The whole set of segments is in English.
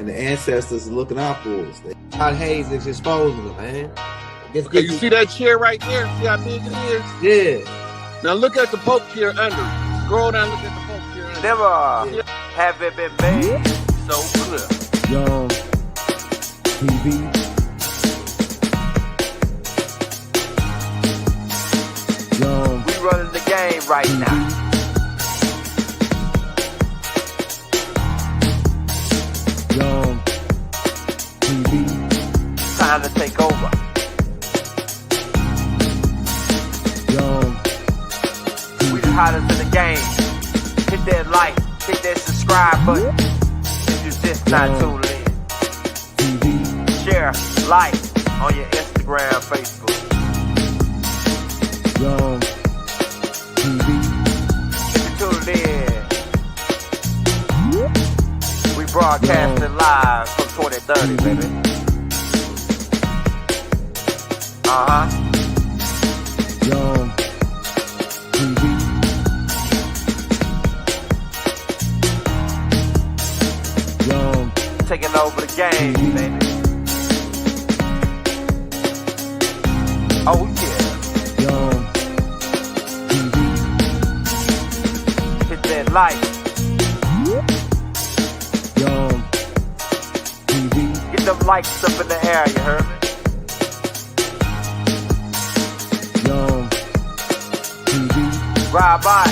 and the ancestors are looking out for us. God Hayes is exposing them, man. Okay, you see that chair right there? See how big it is? Yeah. Now look at the Pope chair under it. Scroll down, look at the Pope chair under Never have it been made so clear. Young TV. Young. We running the game right now. Young TV. Time to take over. Young We the hottest in the game. Hit that like, hit that subscribe button. If you just not tuned in. TV. Share, like on your Instagram, Facebook. Young TV. If you tuned in, we broadcasting live from 2030, baby. Young TV. Young Taking over the game, baby. Oh yeah. Young TV. Hit that like. Young TV. Get them likes up in the air, you heard me? Young TV. Ride by.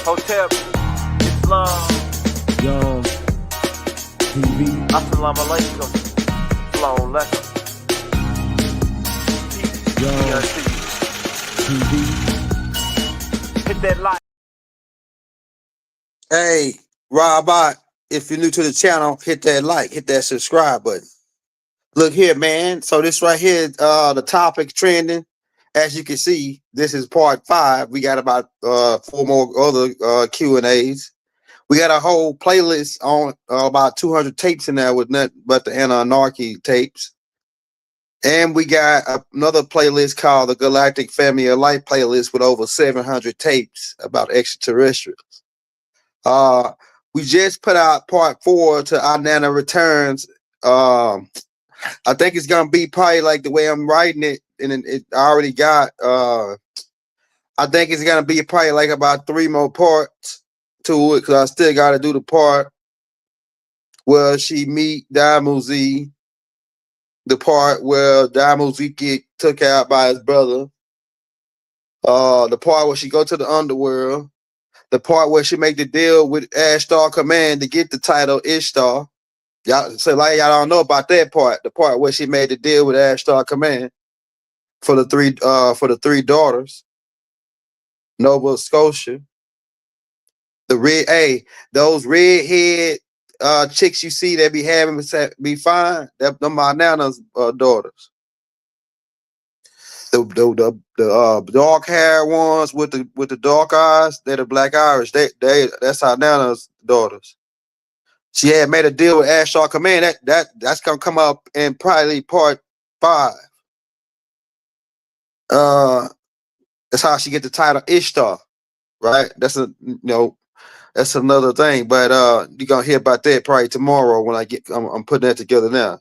Hotel Islam. Young TV. Assalamu alaikum. Flown lekker. Peace. Young TV. Hit that like. Hey, Robot, if you're new to the channel, hit that like, hit that subscribe button. Look here, man. So this right here, the topic trending. As you can see, this is part 5. We got about 4 more other Q&As. We got a whole playlist on about 200 tapes in there with nothing but the Anunnaki tapes. And we got another playlist called the Galactic Family of Life playlist with over 700 tapes about extraterrestrials. We just put out part 4 to Our Nanna Returns. I think it's gonna be probably like the way I'm writing it, and it already got. I think it's gonna be probably like about 3 more parts to it, because I still got to do the part where she meet Damuzi, the part where Damuzi get took out by his brother, the part where she go to the underworld, the part where she make the deal with Ishtar Command to get the title Ishtar. Y'all, so like y'all don't know about that part. The part where she made the deal with Ishtar Command for the 3 daughters, Nova Scotia. Those redhead chicks you see that be having be fine. Them my Nana's daughters. The dark hair ones with the dark eyes, they're the Black Irish. That's our Nana's daughters. She had made a deal with Ishtar Command. That's gonna come up in probably part 5. That's how she get the title Ishtar, right? That's that's another thing. But you're gonna hear about that probably tomorrow when I'm putting that together now,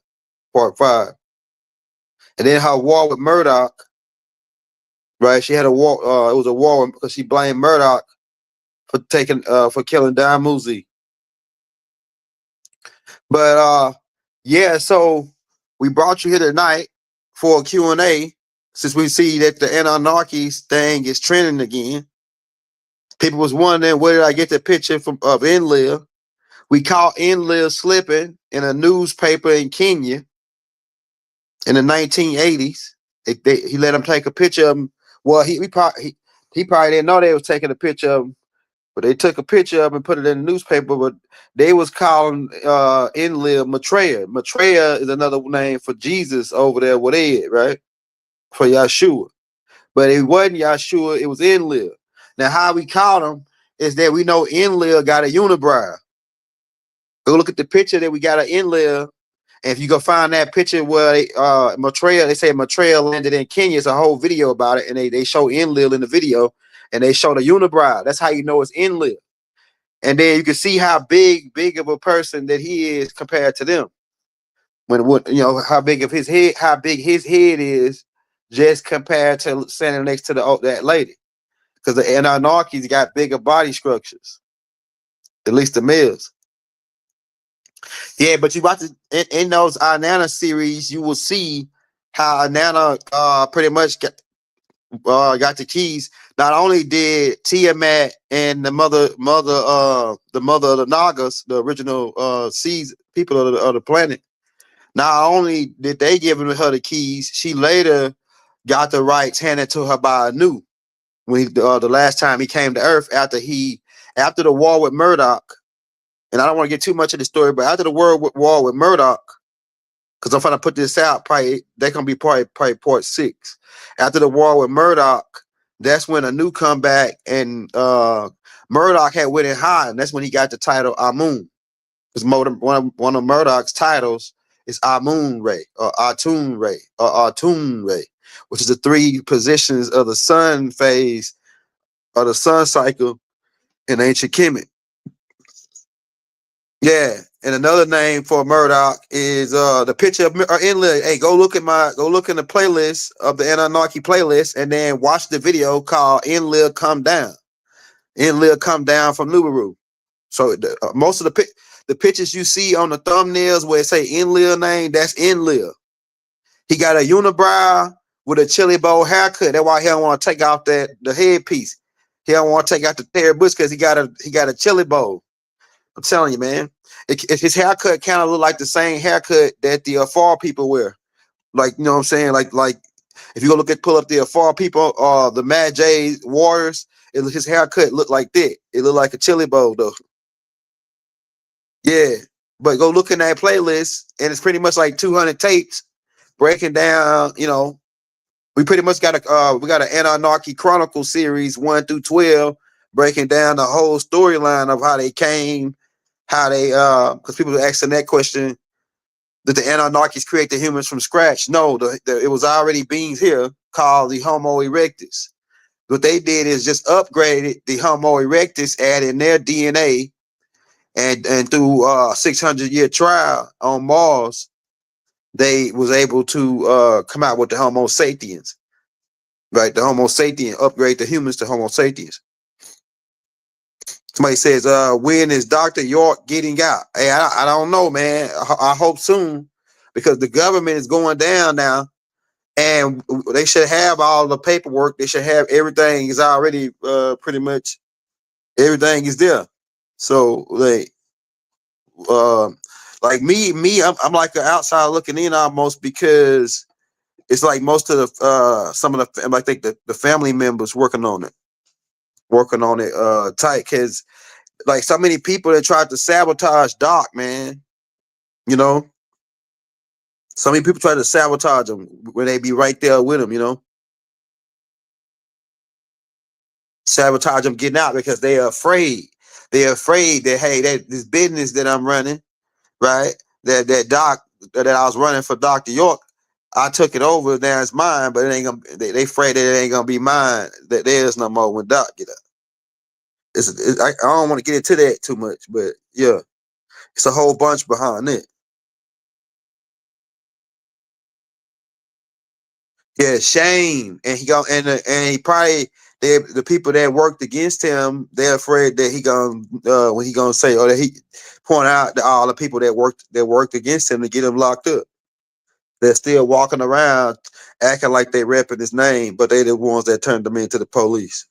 part 5. And then her war with Murdoch, right? She had a war. It was a war because she blamed Murdoch for killing Damuzi. But yeah, so we brought you here tonight for a Q&A, since we see that the Anunnaki thing is trending again. People was wondering, where did I get the picture of Enlil? We caught Enlil slipping in a newspaper in Kenya in the 1980s. He let him take a picture of him. Well, he probably didn't know they was taking a picture of him, but they took a picture of him and put it in the newspaper. But they was calling Enlil Maitreya. Maitreya is another name for Jesus over there with Ed, right? For Yeshua. But it wasn't Yeshua, it was Enlil. Now, how we caught him is that we know Enlil got a unibrow. Go look at the picture that we got of Enlil. And if you go find that picture where Maitreya, they say Maitreya landed in Kenya, it's a whole video about it, and they show Enlil in the video, and they show the unibrow. That's how you know it's Enlil. And then you can see how big of a person that he is compared to them. How big of his head, how big his head is, just compared to standing next to that lady. Because the Anunnakis got bigger body structures, at least the males. Yeah, but you watch in those Inanna series, you will see how Nanna pretty much got the keys. Not only did Tiamat and the mother of the Nagas, the original seeds people of the planet, not only did they give her the keys, she later got the rights handed to her by Anu when the last time he came to Earth after the war with Murdoch. And I don't want to get too much of the story, but after the war with Murdoch, because I'm trying to put this out, probably they're gonna be probably part 6. After the war with Murdoch, that's when Anu come back, and Murdoch had went in high, and that's when he got the title Amun. Because one of Murdoch's titles is Amun Ray or Atun Ray or Atun Ray, which is the 3 positions of the sun phase or the sun cycle in ancient Kemet. Yeah, and another name for Murdoch is the picture of Enlil. Hey, go look in the playlist of the Anunnaki playlist, and then watch the video called Enlil Come Down. Enlil Come Down from Nubaru. So most of the pictures you see on the thumbnails where it say Enlil name, that's Enlil. He got a unibrow with a chili bowl haircut. That's why he don't want to take off the headpiece. He don't want to take out the hair bush because he got a chili bowl. I'm telling you, man. His haircut kind of look like the same haircut that the Afar people wear. Like, you know what I'm saying? Like if you go pull up the Afar people or the Mad J Warriors, his haircut look like that. It look like a chili bowl though. Yeah, but go look in that playlist, and it's pretty much like 200 tapes breaking down. We pretty much got an Anunnaki Chronicle series 1 through 12 breaking down the whole storyline of how they came. How they because people are asking that question, did the Anunnakis create the humans from scratch? No, it was already beings here called the Homo erectus. What they did is just upgraded the Homo erectus, adding their DNA, and through 600-year trial on Mars, they was able to come out with the Homo sapiens, right? The Homo sapien, upgrade the humans to Homo sapiens. Somebody says, when is Dr. York getting out? Hey, I don't know, man. I hope soon, because the government is going down now, and they should have all the paperwork. They should have everything is already pretty much everything is there. So like me, I'm like an outside looking in almost, because it's like most of the some of the, I think the family members working on it tight, because like so many people that tried to sabotage Doc, man. So many people try to sabotage him when they be right there with him, sabotage him getting out because they are afraid. They're afraid that, hey, that this business that I'm running, right? That Doc that I was running for Dr. York, I took it over. Now it's mine, but it ain't gonna. They afraid that it ain't gonna be mine. That there's no more when Doc get out. I don't want to get into that too much, but yeah, it's a whole bunch behind it. Yeah, shame, and he probably the people that worked against him. They're afraid that he gonna when he gonna say, or that he point out that all the people that worked against him to get him locked up. They're still walking around acting like they repping his name, but they the ones that turned him into the police.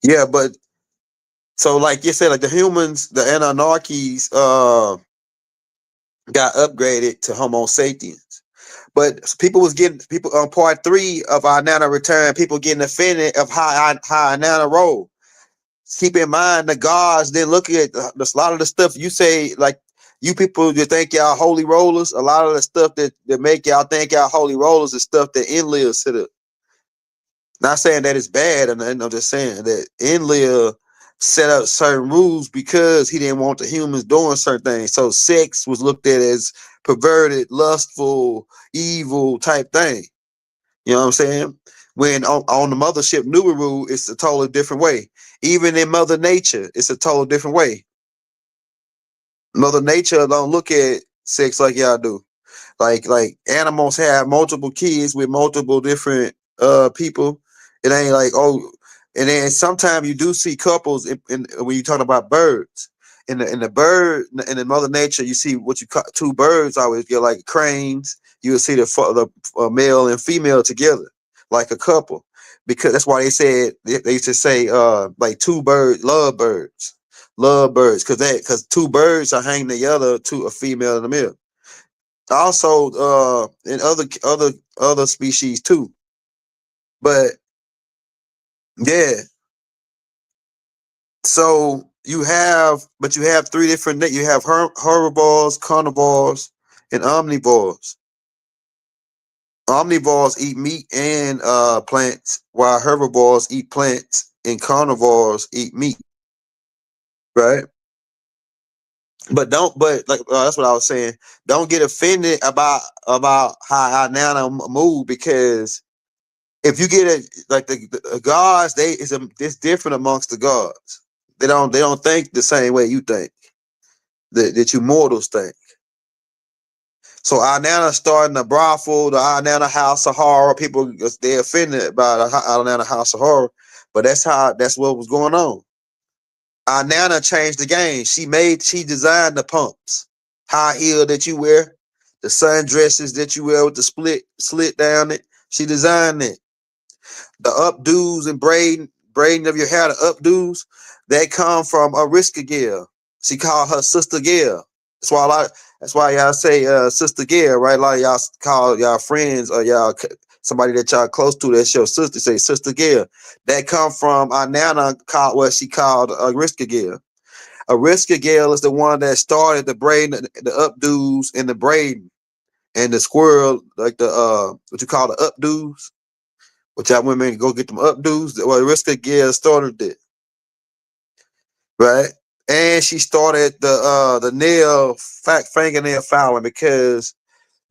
Yeah, but so like you said, like the humans, the Anunnakis, got upgraded to Homo sapiens. But people on part 3 of our Nanna return, people getting offended of how Nanna roll. Keep in mind the gods, they look at a lot of the stuff you say, like you people you think y'all holy rollers, a lot of the stuff that make y'all think y'all holy rollers is stuff that Enlil set up. Not saying that it's bad, and I'm just saying that Enlil set up certain rules because he didn't want the humans doing certain things. So sex was looked at as perverted, lustful, evil type thing. You know what I'm saying? When on the mothership Nuberu, it's a totally different way. Even in Mother Nature, it's a totally different way. Mother Nature don't look at sex like y'all do. Like animals have multiple kids with multiple different people. It ain't like, oh, and then sometimes you do see couples in when you talk about birds. In the bird in the Mother Nature, you see what you call two birds always get like cranes. You will see the male and female together like a couple, because that's why they used to say like two birds love birds, because two birds are hanging together, to a female and a male. Also in other species too, but yeah. So you have three different, you have herbivores, carnivores, and omnivores. Omnivores eat meat and plants, while herbivores eat plants and carnivores eat meat, right? But like that's what I was saying. Don't get offended about how Nana move, because if you get it like the gods, it's different amongst the gods. They don't think the same way you think, that you mortals think. So our Nana starting a brothel, the our Nana house of horror. People, they offended by the our Nana house of horror, but that's what was going on. Our Nana changed the game. She designed the pumps, high heel that you wear, the sundresses that you wear with the slit down it. She designed it. The updos and braiding of your hair, the updos, that come from Ariska Gale. She called her Sister Gale. That's why y'all say Sister Gale, right? A lot of y'all call y'all friends or somebody that y'all close to, that's your sister, say Sister Gale. That come from our Nana, called what she called Ariska Gale. Ariska Gale is the one that started the braiding, the updos and the braiding, and the squirrel, like the what you call the updos. Which y'all women go get them updos. Well, Ariska Gale started it, right? And she started the fingernail filing, because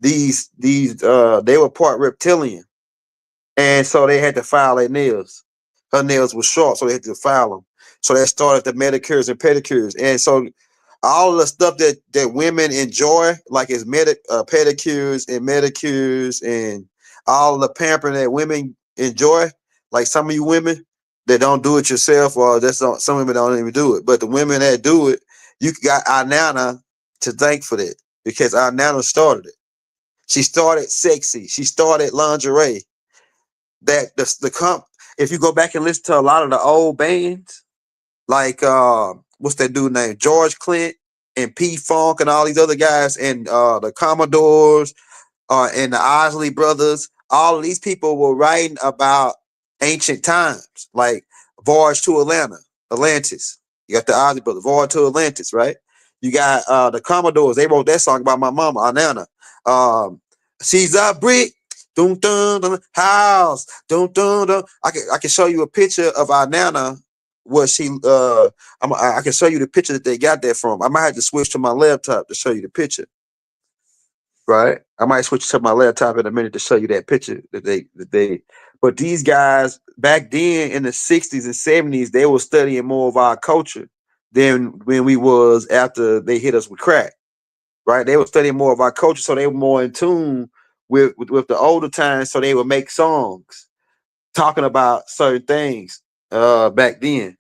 these they were part reptilian, and so they had to file their nails. Her nails were short, so they had to file them. So that started the manicures and pedicures, and so all the stuff that women enjoy, like is pedicures and manicures, and all the pampering that women enjoy. Like some of you women that don't do it yourself, or some women don't even do it. But the women that do it, you got our Nana to thank for that, because our Nana started it. She started sexy. She started lingerie. That the comp. If you go back and listen to a lot of the old bands, like what's that dude named George Clint and P Funk and all these other guys, and the Commodores and the Isley brothers, all of these people were writing about ancient times, like Voyage to Atlantis. You got the Isley brothers, Voyage to Atlantis, right? You got the Commodores. They wrote that song about my mama, Nanna. She's a brick. Dun, dun, dun, house. Dun, dun, dun. I can show you a picture of our Nana. What she I can show you the picture that they got that from. I might have to switch to my laptop to show you the picture. Right? I might switch to my laptop in a minute to show you that picture that they but these guys back then in the 60s and 70s, they were studying more of our culture than when we was after they hit us with crack. Right? They were studying more of our culture, so they were more in tune with the older times, so they would make songs talking about certain things back then.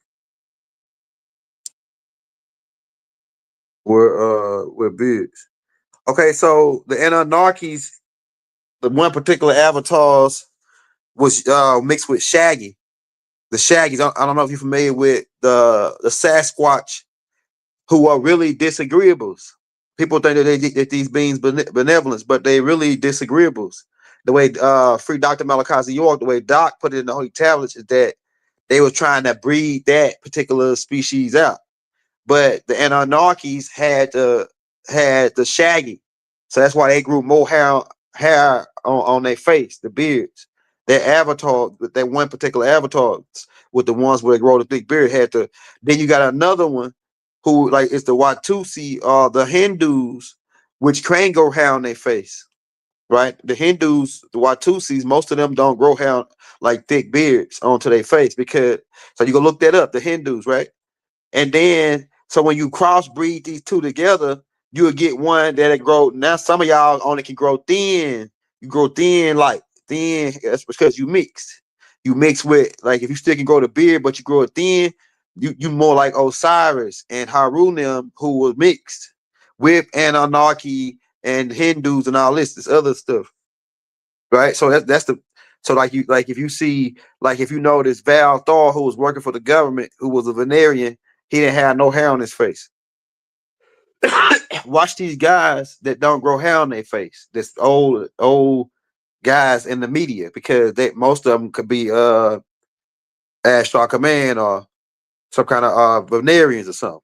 Were bigs. Okay, so the Anunnakis, the one particular avatars was mixed with Shaggy. The Shaggies. I don't know if you're familiar with the Sasquatch, who are really disagreeables. People think that these beings benevolence, but they really disagreeables. The way free Dr. Malachi Z York, the way Doc put it in the Holy Tablets, is that they were trying to breed that particular species out. But the Anunnakis had the Shaggy, so that's why they grew more hair on their face, the beards. Their avatar, that one particular avatar, with the ones where they grow the big beard, had to. Then you got another one who like it's the Watusi, the Hindus, which can grow hair on their face. Right, the Hindus, the Watusis, most of them don't grow hair. like thick beards onto their face because so you go look that up, the Hindus, right? And then so when you crossbreed these two together, you'll get one that grow. Now some of y'all only can grow thin. You grow thin, like thin. That's because you mix. You mix with like if you still can grow the beard, but you grow it thin, you more like Osiris and Harunim, who was mixed with Anunnaki and Hindus and all this other stuff, right? So that's the so like if you see like if you notice Val Thor, who was working for the government, who was a Venerian, he didn't have no hair on his face. Watch these guys that don't grow hair on their face. This old guys in the media because they most of them could be Ashtar Command or some kind of Venerians or something.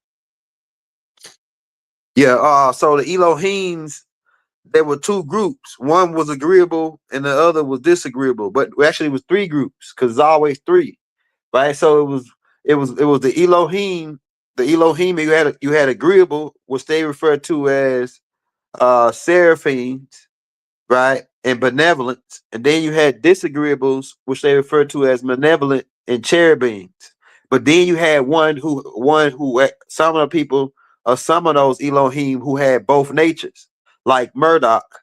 Yeah. So the Elohims, there were two groups. One was agreeable and the other was disagreeable. But actually, it was three groups because it's always three, right? So it was the Elohim. The Elohim you had agreeable, which they refer to as seraphims, right, and benevolent, and then you had disagreeables, which they refer to as malevolent and cherubims. But then you had one who some of the people or some of those Elohim who had both natures, like Murdoch,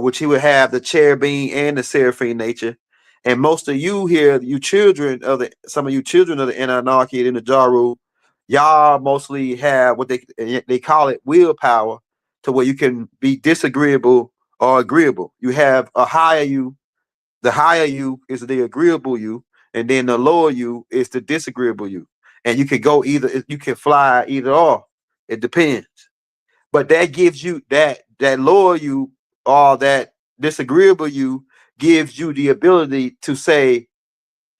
which he would have the cherubim and the seraphim nature. And most of you here, you children of the some of you children of the Anunnaki in the Jaru, y'all mostly have what they call it willpower, to where you can be disagreeable or agreeable. You have a higher you. The higher you is the agreeable you, and then the lower you is the disagreeable you. And you can go either. You can fly either or. It depends. But that gives you that lower you or that disagreeable you gives you the ability to say,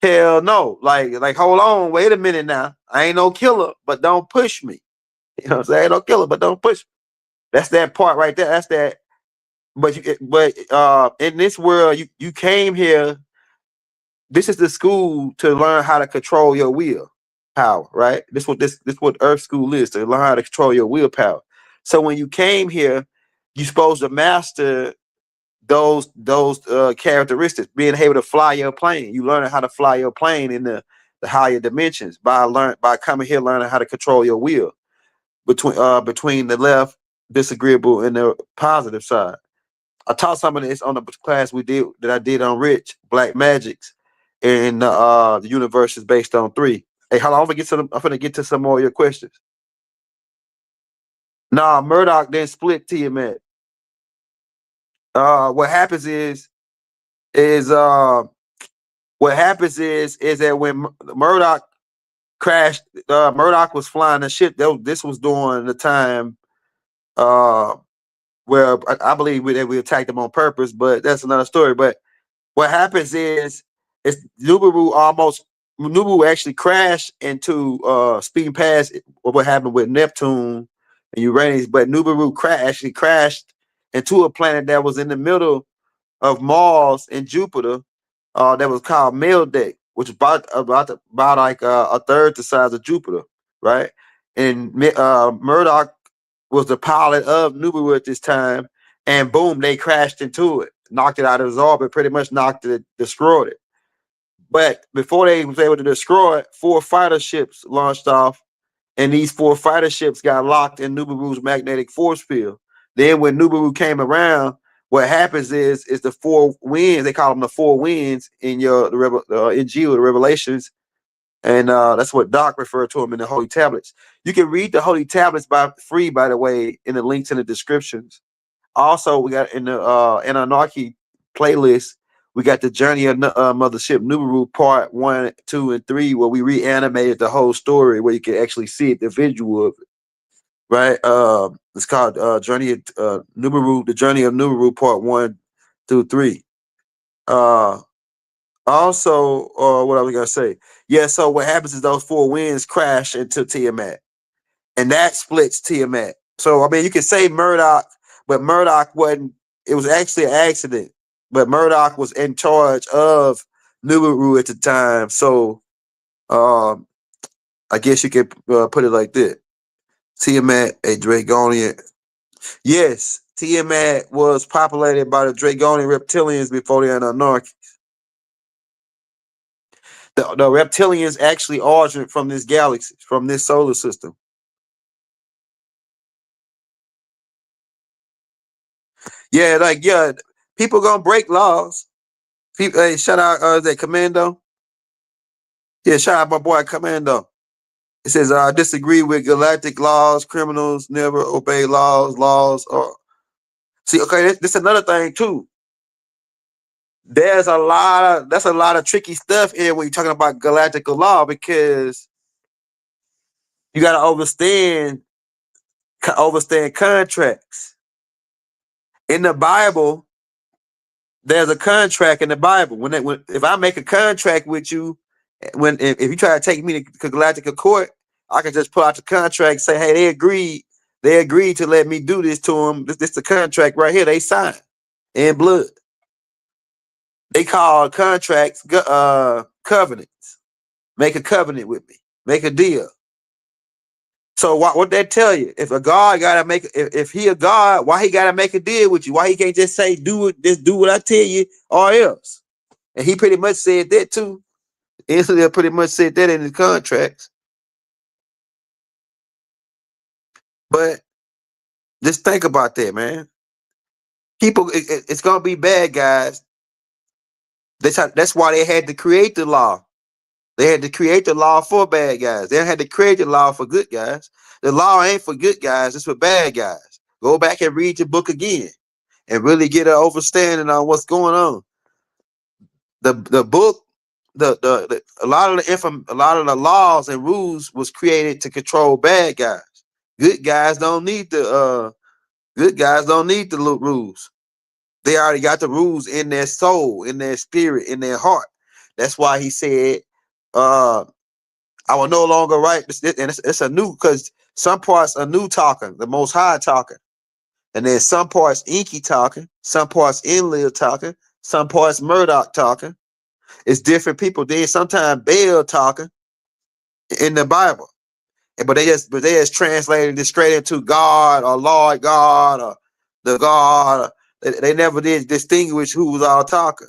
hell no. Like hold on, wait a minute now. I ain't no killer, but don't push me. You know what I'm saying? I ain't no killer, but don't push me. That's that part right there. That's that. But in this world, you came here. This is the school to learn how to control your will power, right? This what Earth School is, to learn how to control your willpower. So when you came here, you're supposed to master those characteristics, being able to fly your plane. You learn how to fly your plane in the higher dimensions by coming here, learning how to control your will between the left disagreeable and the positive side. I taught some of this on the class I did on Rich Black Magics, and the universe is based on three. Hey, hold on, I'm gonna get to some more of your questions. Nah, Murdoch then split Tiamat. What happens is what happens is that when Murdoch crashed, Murdoch was flying the ship. This was during the time where I believe that we attacked them on purpose, but that's another story. But what happens is Nubu actually crashed into speeding past what happened with Neptune and Uranus, but Nubu actually crashed into a planet that was in the middle of Mars and Jupiter, that was called Meldick, which is about like a third the size of Jupiter, right? And Murdoch was the pilot of Nubu at this time, and boom, they crashed into it, knocked it out of its orbit, pretty much destroyed it. But before they was able to destroy it, 4 fighter ships launched off, and these 4 fighter ships got locked in Nuburu's magnetic force field. Then when Nuburu came around, what happens is the 4 winds. They call them the 4 winds in the Revelations, and that's what Doc referred to them in the Holy Tablets. You can read the Holy Tablets free, by the way, in the links in the descriptions. Also, we got in the Anunnaki playlist, we got the Journey of Mothership Nubaru Part 1, 2, and 3, where we reanimated the whole story, where you can actually see it, the visual of it. Right? It's called Journey of Nubaru, the Journey of Nubaru Part 1 through 3. Also, what I was gonna say? Yeah, so what happens is those 4 winds crash into Tiamat, and that splits Tiamat. So I mean, you can say Murdoch, but Murdoch wasn't. It was actually an accident, but Murdoch was in charge of Nubaru at the time. So, I guess you could put it like that. Tiamat, a Dragonian. Yes, Tiamat was populated by the Dragonian reptilians before the Anunnaki. The reptilians actually origin from this galaxy, from this solar system. Yeah, like yeah, people gonna break laws. People, hey, shout out that Commando. Yeah, shout out my boy Commando. It says I disagree with galactic laws. Criminals never obey laws. Laws are see. Okay, this another thing too. That's a lot of tricky stuff here when you're talking about galactical law because you got to understand contracts in the Bible. There's a contract in the Bible. When if I make a contract with you, if you try to take me to galactic court, I can just pull out the contract, say, hey, they agreed to let me do this to them. This the contract right here. They signed in blood. They call contracts covenants. Make a covenant with me. Make a deal. So what that tell you? If a God gotta make, if he a God, why he gotta make a deal with you? Why he can't just say do it, just do what I tell you, or else? And he pretty much said that too. Enlil pretty much said that in his contracts. But just think about that, man. People, it's gonna be bad guys. That's why they had to create the law. They had to create the law for bad guys. They had to create the law for good guys. The law ain't for good guys, it's for bad guys. Go back and read your book again and really get an understanding on what's going on. The book, a lot of the laws and rules was created to control bad guys. Good guys don't need the rules. They already got the rules in their soul, in their spirit, in their heart. That's why he said, I will no longer write this, and it's a new, because some parts are new talking, the Most High talking, and then some parts Enki talking, some parts Enlil talking, some parts Murdoch talking. It's different people. Then sometimes Baal talking in the Bible, but they just translated it straight into God or Lord God or the God. They never did distinguish who was all talking.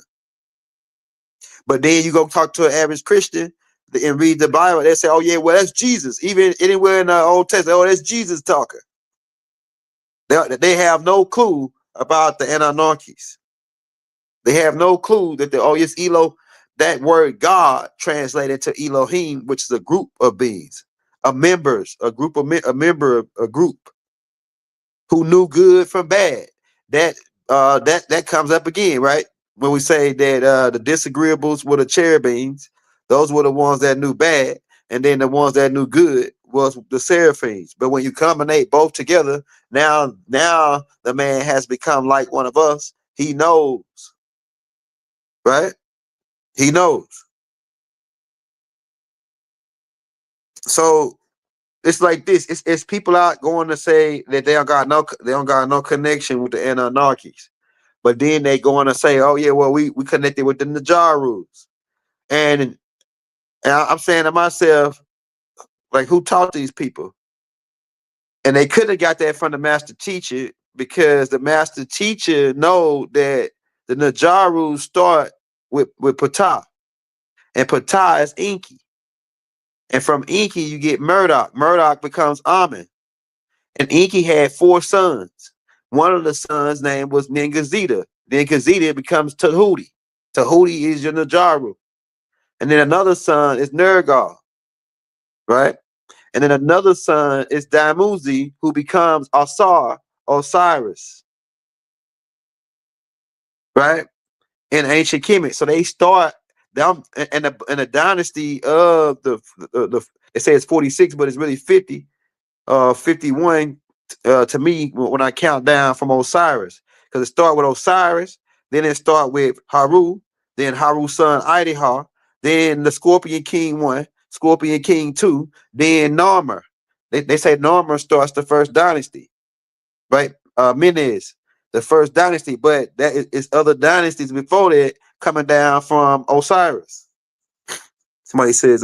But then you go talk to an average Christian and read the Bible, they say, oh yeah, well, that's Jesus. Even anywhere in the Old Testament, oh, that's Jesus talking. They have no clue about the Anunnakis. They have no clue that yes, Elo, that word God translated to Elohim, which is a group of beings, a member who knew good from bad. That comes up again, right? When we say that the disagreeables were the cherubims, those were the ones that knew bad, and then the ones that knew good was the seraphims. But when you combine both together, now the man has become like one of us. He knows, right? He knows. So it's like this. It's people out going to say that they don't got no connection with the Anunnakis. But then they go on to say, oh yeah, well, we connected with the Najarus. And I'm saying to myself, like, who taught these people? And they could have got that from the master teacher, because the master teacher know that the Najarus start with Ptah. And Ptah is Enki. And from Enki, you get Murdoch. Murdoch becomes Amen. And Enki had 4 sons. One of the sons' name was Ningazita. Ningazita becomes Tahuti. Tahuti is your Najaru. And then another son is Nergal, right? And then another son is Damuzi, who becomes Osiris, right? In ancient Kemet. So they start down in the dynasty of the they say it's 46, but it's really 50. 51 to me when I count down from Osiris, because it start with Osiris, then it start with Haru, then Haru's son Idihar, then the Scorpion King 1, Scorpion King 2, then Narmer. They say Narmer starts the first dynasty, right? Menes, the first dynasty, but that is other dynasties before that coming down from Osiris. Somebody says,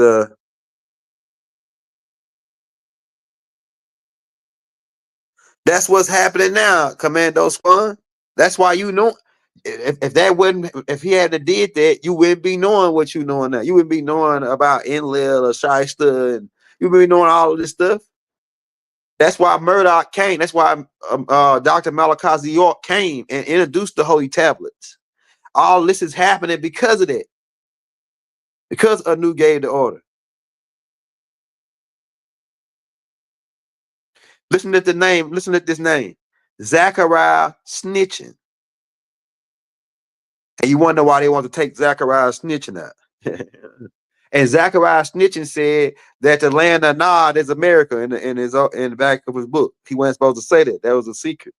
that's what's happening now, Commando Spawn. That's why you know. if that wasn't, if he hadn't did that, you wouldn't be knowing what you knowing now. You wouldn't be knowing about Enlil or Ishtar, and you would be knowing all of this stuff. That's why Murdoch came. That's why Dr. Malachi Z York came and introduced the Holy Tablets. All this is happening because of that. Because Anu gave the order. Listen to the name. Listen to this name. Zachariah snitching. And you wonder why they want to take Zachariah snitching out. And Zachariah snitching said that the land of Nod is America in the back of his book. He wasn't supposed to say that. That was a secret.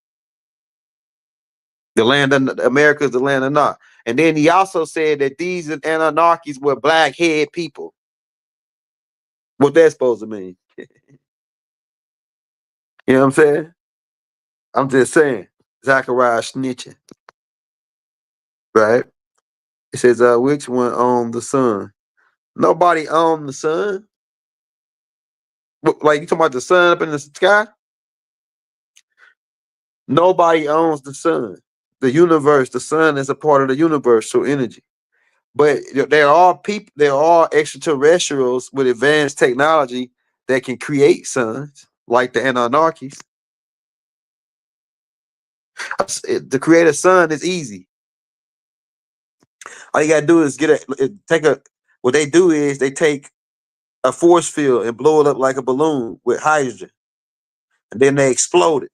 The land of America is the land of Nod. And then he also said that these Anunnakis were black-haired people. What that's supposed to mean? You know what I'm saying? I'm just saying. Zachariah snitching. Right? It says, which one owned the sun? Nobody owned the sun. Like, you talking about the sun up in the sky? Nobody owns the sun. The universe, the sun is a part of the universal energy. But there are people, there are extraterrestrials with advanced technology that can create suns, like the Anunnakis. To create a sun is easy. All you gotta do is what they do is they take a force field and blow it up like a balloon with hydrogen. And then they explode it.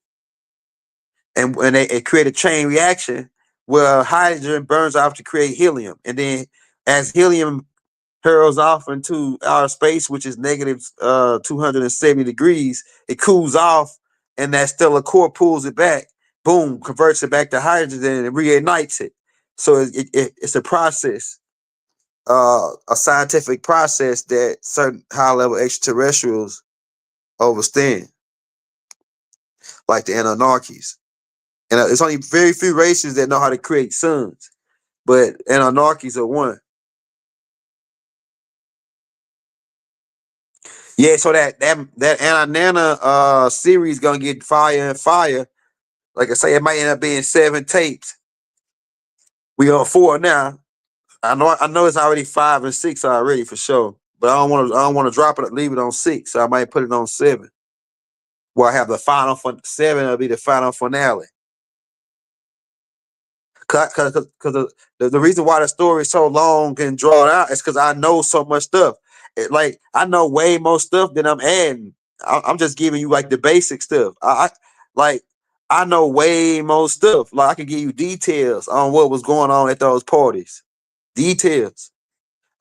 And when they create a chain reaction where hydrogen burns off to create helium. And then as helium hurls off into outer space, which is negative 270 degrees, it cools off, and that stellar core pulls it back, boom, converts it back to hydrogen and reignites it. So it's a process, a scientific process that certain high-level extraterrestrials understand, like the Anunnakis. And it's only very few races that know how to create suns, but Anunnakis are one. Yeah, so that Nanna series gonna get fire and fire. Like I say, it might end up being 7 tapes. We on 4 now. I know it's already 5 and 6 already for sure. But I don't want to drop it, leave it on 6. So I might put it on 7. Where I have the final 7 will be the final finale. Cause the reason why the story is so long and drawn out is because I know so much stuff. Like, I know way more stuff than I'm adding. I'm just giving you like the basic stuff. I know way more stuff. Like, I can give you details on what was going on at those parties. Details.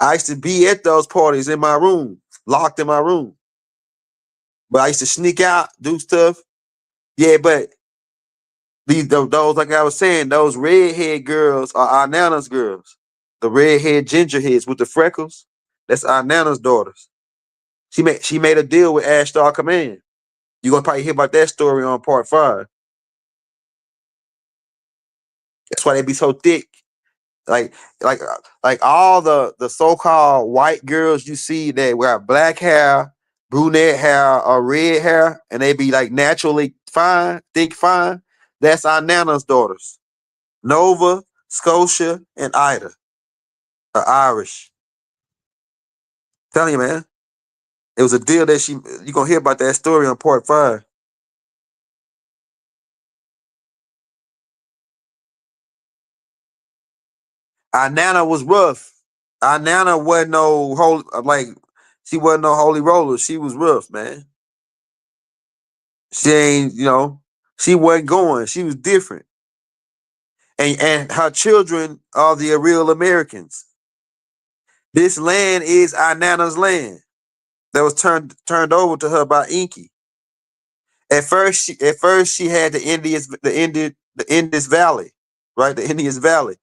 I used to be at those parties in my room, locked in my room. But I used to sneak out, do stuff. Yeah, but those, like I was saying, those redhead girls are our Nana's girls. The redhead ginger heads with the freckles, that's our Nana's daughters. She made a deal with Ishtar Command. You're gonna probably hear about that story on part 5. That's why they be so thick. Like all the so-called white girls you see that wear black hair, brunette hair, or red hair, and they be like naturally fine, thick fine. That's our Nana's daughters. Nova, Scotia, and Ida are Irish. Telling you, man. It was a deal that you're gonna hear about that story on part 5. Our Nana was rough. Our Nana wasn't no holy, she wasn't no holy roller. She was rough, man. She ain't, she wasn't going. She was different. And her children are the real Americans. This land is our Nana's land that was turned over to her by Enki. At first she had the Indus Valley, right? The Indus Valley,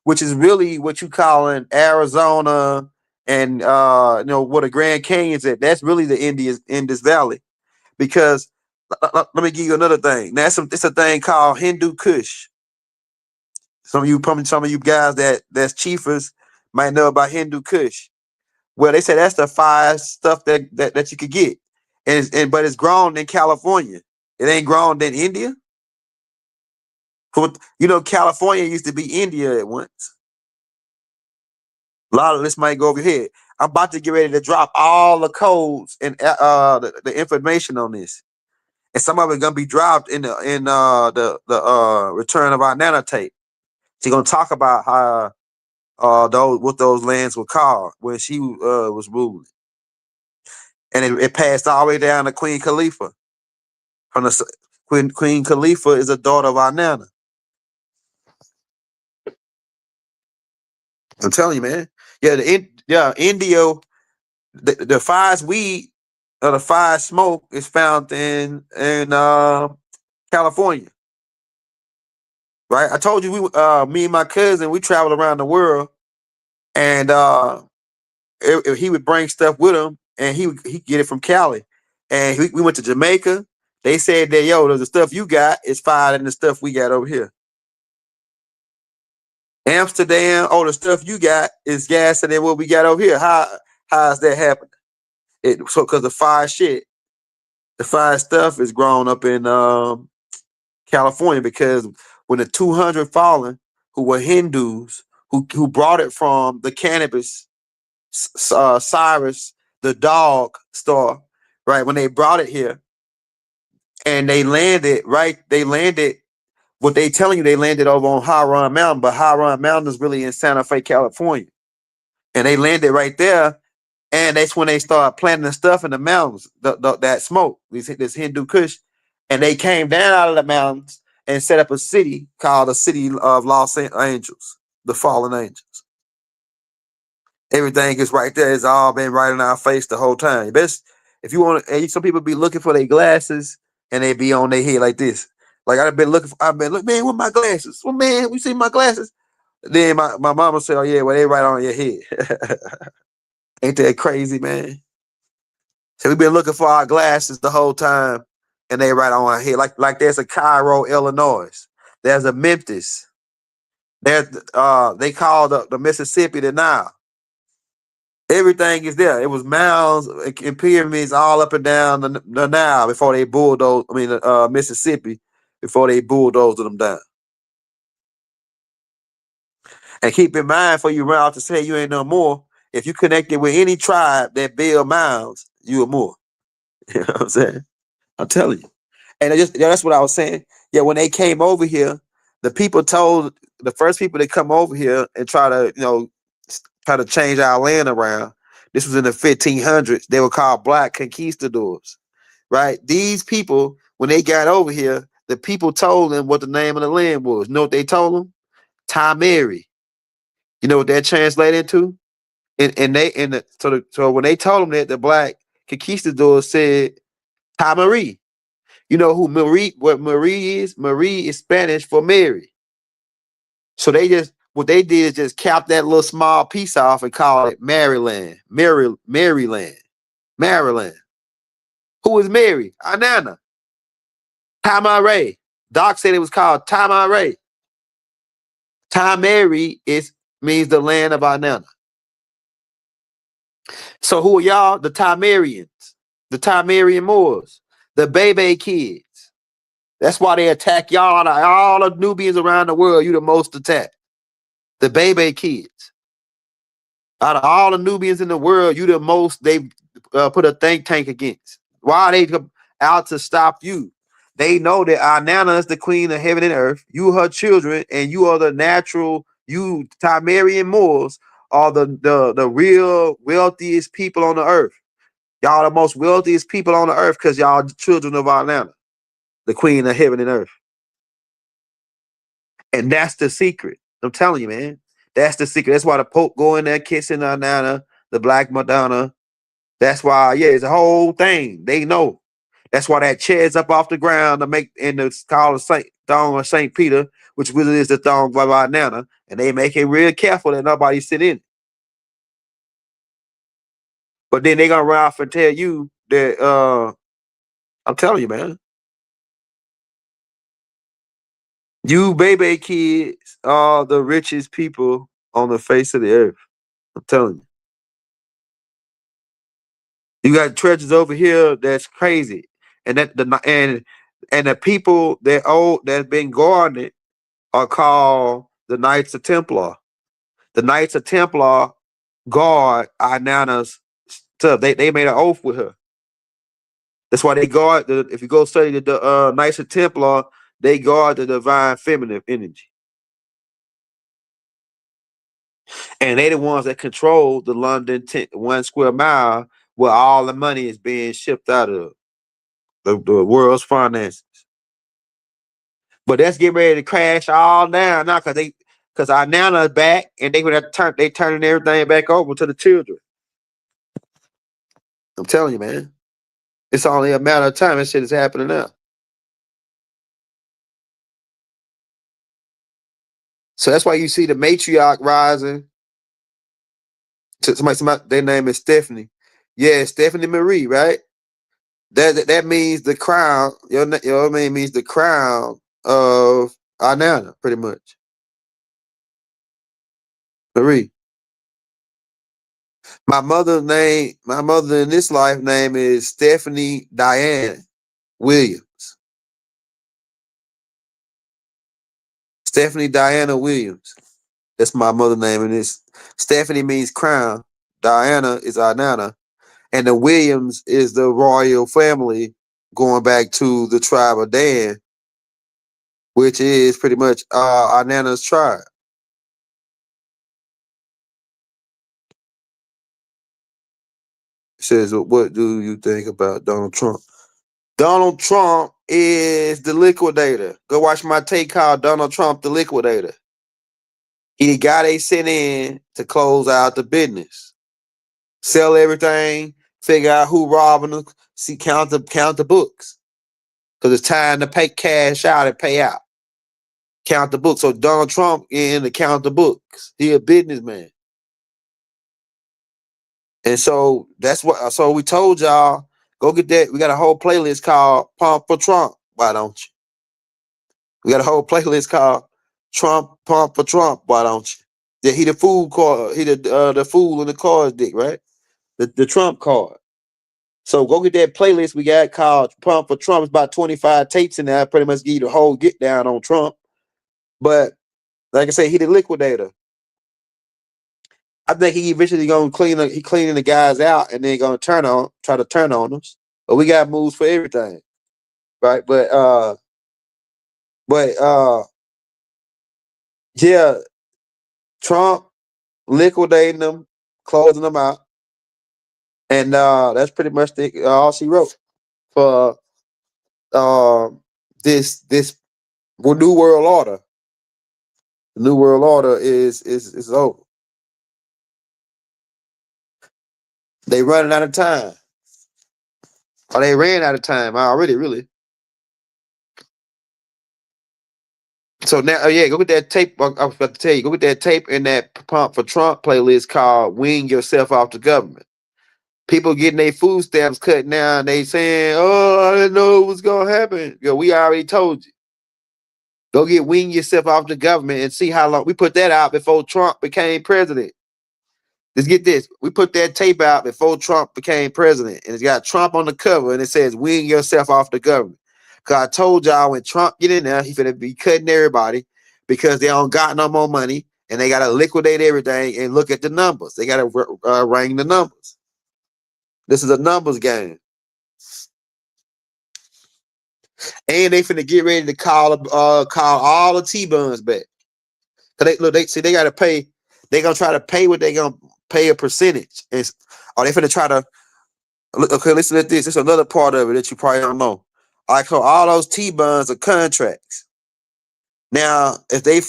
which is really what you call in Arizona and where the Grand Canyon's at. That's really the Indus Valley. Because let me give you another thing. It's a thing called Hindu Kush. Some of you guys that's chiefers might know about Hindu Kush. Well, they say that's the 5 stuff that you could get, but it's grown in California. It ain't grown in India. You know, California used to be India at once. A lot of this might go over your head. I'm about to get ready to drop all the codes and the information on this, and some of it gonna be dropped in the Return of our Nanna tape. She's gonna talk about how those lands were called when she was ruling, and it passed all the way down to Queen Khalifa. From the Queen Khalifa is a daughter of our Nanna. I'm telling you, man. Yeah, Indio, the fire's weed or the fire smoke is found in California, right? I told you me and my cousin, we traveled around the world, and he would bring stuff with him, and he get it from Cali, and we went to Jamaica. They said that the stuff you got is fired in the stuff we got over here. Amsterdam, the stuff you got is gas than what we got over here. How is that happening? Because the fire stuff is grown up in California, because when the 200 fallen who were Hindus who brought it from the cannabis, Cyrus the dog store, right? When they brought it here and they landed, right? They landed. What they telling you, they landed over on Haran Mountain, but Haran Mountain is really in Santa Fe, California, and they landed right there. And that's when they started planting the stuff in the mountains, that smoke, this Hindu Kush. And they came down out of the mountains and set up a city called the City of Los Angels, the fallen angels. Everything is right there. It's all been right in our face the whole time. Best if you want to, some people be looking for their glasses and they be on their head like this. Like I've been looking, man, with my glasses. Well, man, we see my glasses. Then my mama said, oh yeah, well, they right on your head. Ain't that crazy, man? So we've been looking for our glasses the whole time, and they right on our head. Like there's a Cairo, Illinois. There's a Memphis. There's they call the Mississippi the Nile. Everything is there. It was mounds and pyramids all up and down the Nile before they bulldozed. Mississippi before they bulldozed them down. And keep in mind, for you run out to say you ain't no more, if you connected with any tribe that build mounds, you are more. You know what I'm saying? I'm telling you. And that's what I was saying. Yeah, when they came over here, the people told the first people that come over here and try to change our land around. This was in the 1500s. They were called black conquistadors, right? These people, when they got over here, the people told them what the name of the land was. You know what they told them? Tamari. You know what that translated into? So when they told them that, the black conquistadors said Tamari. You know what Marie is? Marie is Spanish for Mary. So what they did is just cap that little small piece off and call it Maryland. Maryland. Who is Mary? Inanna. Tamare. Doc said it was called Tamare. Tamari means the land of Inanna. So who are y'all? The Tamarians, the Tamarian Moors, the Bebe kids. That's why they attack y'all out of all the Nubians around the world. You the most attacked. The Bebe kids. Out of all the Nubians in the world, you the most they put a think tank against. Why are they out to stop you? They know that our Nanna is the queen of heaven and earth. You her children, and you are the natural, you Timerian Moors are the real wealthiest people on the earth. Y'all the most wealthiest people on the earth because y'all the children of our Nanna, the queen of heaven and earth. And that's the secret. I'm telling you, man. That's the secret. That's why the Pope go in there kissing our Nanna, the Black Madonna. That's why, yeah, it's a whole thing. They know. That's why that chair's up off the ground to make in the call of Saint Thong of Saint Peter, which really is the thong by our Nanna, and they make it real careful that nobody sit in it. But then they gonna run off and tell you that I'm telling you, man. You baby kids are the richest people on the face of the earth. I'm telling you. You got treasures over here that's crazy. And the people that that's been guarded are called the Knights of Templar. The Knights of Templar guard Inanna's stuff. They made an oath with her. That's why they guard if you go study the Knights of Templar, they guard the divine feminine energy. And they the ones that control the London 1 square mile where all the money is being shipped out of the world's finances. But that's getting ready to crash all down now because our Nana is back and they would have turning everything back over to the children. I'm telling you, man. It's only a matter of time. That shit is happening now. So that's why you see the matriarch rising. Somebody, their name is Stephanie. Yeah, Stephanie Marie, right? That means the crown. You know what I mean? Means the crown of Inanna, pretty much. Marie. My mother in this life name is Stephanie Diane Williams. Stephanie Diana Williams. That's my mother name in this. Stephanie means crown. Diana is Inanna. And the Williams is the royal family going back to the tribe of Dan, which is pretty much Inanna's tribe. It says, what do you think about Donald Trump? Donald Trump is the liquidator. Go watch my take called Donald Trump the Liquidator. He the guy they sent in to close out the business. Sell everything, figure out who robbing them, count the books. Because it's time to pay cash out and pay out. Count the books. So Donald Trump in to count the books. He a businessman. And so that's what so we told y'all, go get that. We got a whole playlist called Pump for Trump. Why don't you? We got a whole playlist called Trump Pump for Trump. Why don't you? Yeah, he the fool card. He the fool in the card dick, right? The Trump card. So go get that playlist we got called Pump for Trump. It's about 25 tapes in there. I pretty much give you the whole get down on Trump. But like I say, he the liquidator. I think he eventually gonna cleaning the guys out and then gonna try to turn on them. But we got moves for everything. Right? But yeah, Trump liquidating them, closing them out. And that's pretty much all she wrote for this new world order. The new world order is over. They running out of time. Or they ran out of time already, really. So now, yeah, go get that tape. I was about to tell you, go get that tape in that Pump for Trump playlist called "Wean Yourself Off the Government." People getting their food stamps cut now, and they saying, "Oh, I didn't know it was gonna happen." Yo, we already told you. Go get "Wean Yourself Off the Government" and see how long we put that out before Trump became president. Let's get this. We put that tape out before Trump became president, and it's got Trump on the cover, and it says "Wean Yourself Off the Government." Because I told y'all when Trump get in there, he finna be cutting everybody because they don't got no more money, and they got to liquidate everything and look at the numbers. They got to rank the numbers. This is a numbers game. And they finna get ready to call all the T-buns back. Cause they got to pay. They gonna try to pay what they gonna pay a percentage. They finna try to. Okay, listen to this. This is another part of it that you probably don't know. All those T-buns are contracts. Now, if they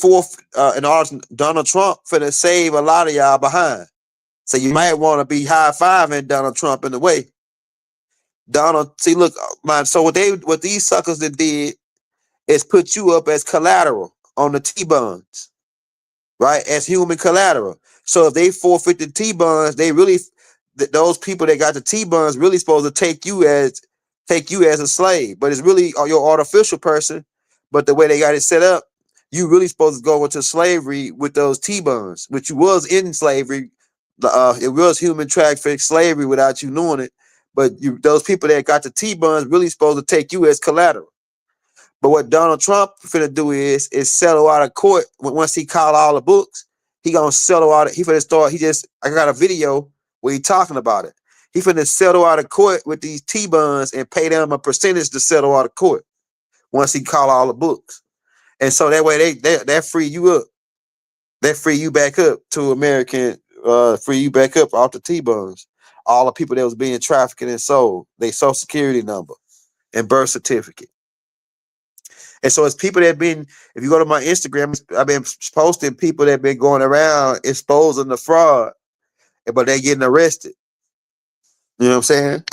in order, Donald Trump finna save a lot of y'all behind. So you might want to be high-fiving Donald Trump in the way. Look, man. So what these suckers that did is put you up as collateral on the T-buns, right? As human collateral. So if they forfeit the T-buns, those people that got the T-buns really supposed to take you as a slave, but it's really your artificial person. But the way they got it set up, you really supposed to go into slavery with those T-buns, which you was in slavery. It was human traffic slavery without you knowing it. But those people that got the T-buns really supposed to take you as collateral. But what Donald Trump finna do is settle out of court. Once he call all the books, he gonna settle out. He finna start. I got a video where he talking about it. He finna settle out of court with these T-buns and pay them a percentage to settle out of court once he call all the books. And so that way they free you up. They free you back up to American, free you back up off the T-buns. All the people that was being trafficked and sold, they social security number and birth certificate. And so it's people that been, if you go to my Instagram, I've been posting people that been going around exposing the fraud, but they getting arrested. You know what I'm saying?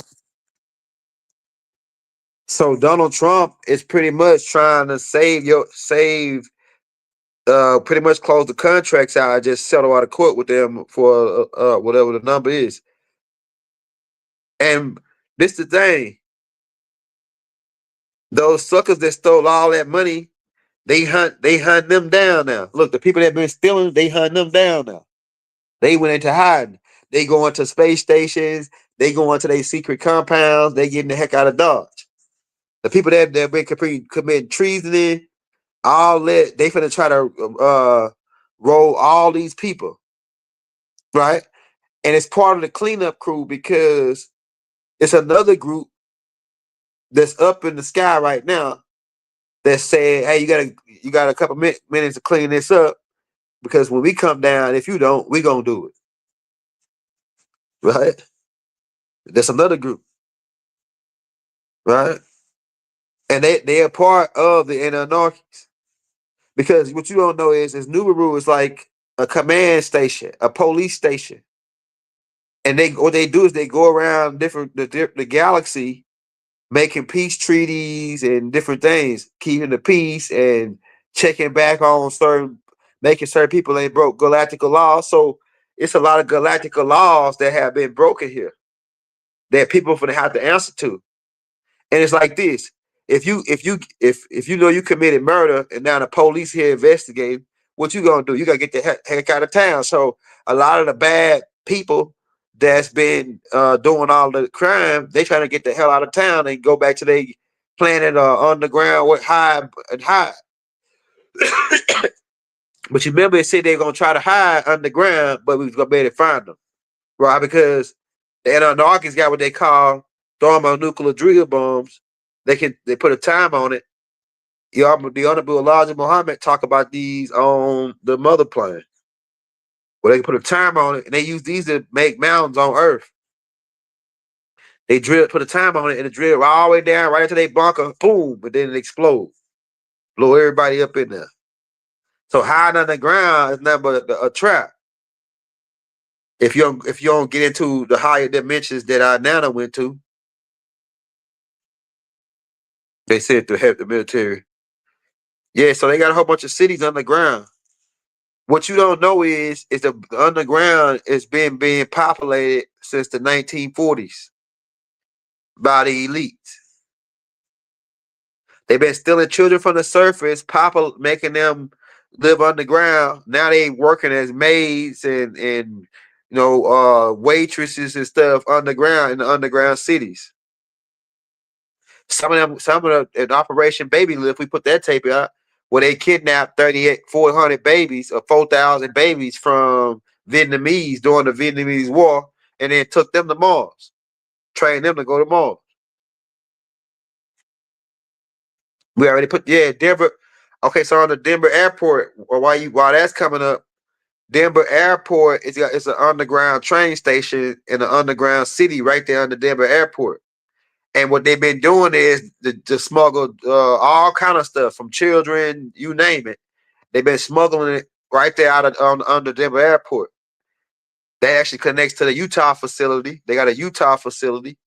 So Donald Trump is pretty much trying to pretty much close the contracts out and just settle out of court with them for whatever the number is. And this the thing. Those suckers that stole all that money, they hunt them down now. Look, the people that been stealing, they hunt them down now. They went into hiding. They go into space stations. They go into their secret compounds. They getting the heck out of Dodge. The people that been committing treason, all that, they finna try to roll all these people, right? And it's part of the cleanup crew because it's another group that's up in the sky right now that said, "Hey, you got a couple minutes to clean this up because when we come down, if you don't, we gonna do it." Right? That's another group, right? And they are part of the Anunnakis. Because what you don't know is Nubaru is like a command station, a police station. And what they do is they go around the galaxy making peace treaties and different things, keeping the peace and checking back on making certain people ain't broke galactic laws. So it's a lot of galactic laws that have been broken here that people are gonna have to answer to. And it's like this: if you know you committed murder and now the police here investigating, what you gonna do? You gotta get the heck out of town. So a lot of the bad people that's been doing all the crime, they trying to get the hell out of town and go back to their planet underground with hide and hide. But you remember it said they're gonna try to hide underground, but we was gonna be able to find them, right? Because the Anunnakis got what they call thermonuclear drill bombs. They put a time on it. The Honorable Elijah Muhammad talk about these on the mother plane, where they can put a time on it, and they use these to make mountains on Earth. They put a time on it, and it drill all the way down right into their bunker, boom, but then it explodes, blow everybody up in there. So hiding underground is nothing but a trap. If you don't get into the higher dimensions that Nanna went to, they said to help the military. Yeah, so they got a whole bunch of cities underground. What you don't know is the underground has been being populated since the 1940s by the elites. They've been stealing children from the surface, making them live underground. Now they working as maids and waitresses and stuff underground in the underground cities. Some of them in Operation Baby Lift, we put that tape out where they kidnapped 400 babies or 4,000 babies from Vietnamese during the Vietnamese War, and then took them to Mars, trained them to go to Mars. We already put Denver. Okay, so on the Denver airport, while that's coming up, Denver airport it's an underground train station in an underground city right there on the Denver airport. And what they've been doing is to smuggle all kind of stuff from children, you name it. They've been smuggling it right there under Denver airport. That actually connects to the Utah facility. They got a Utah facility.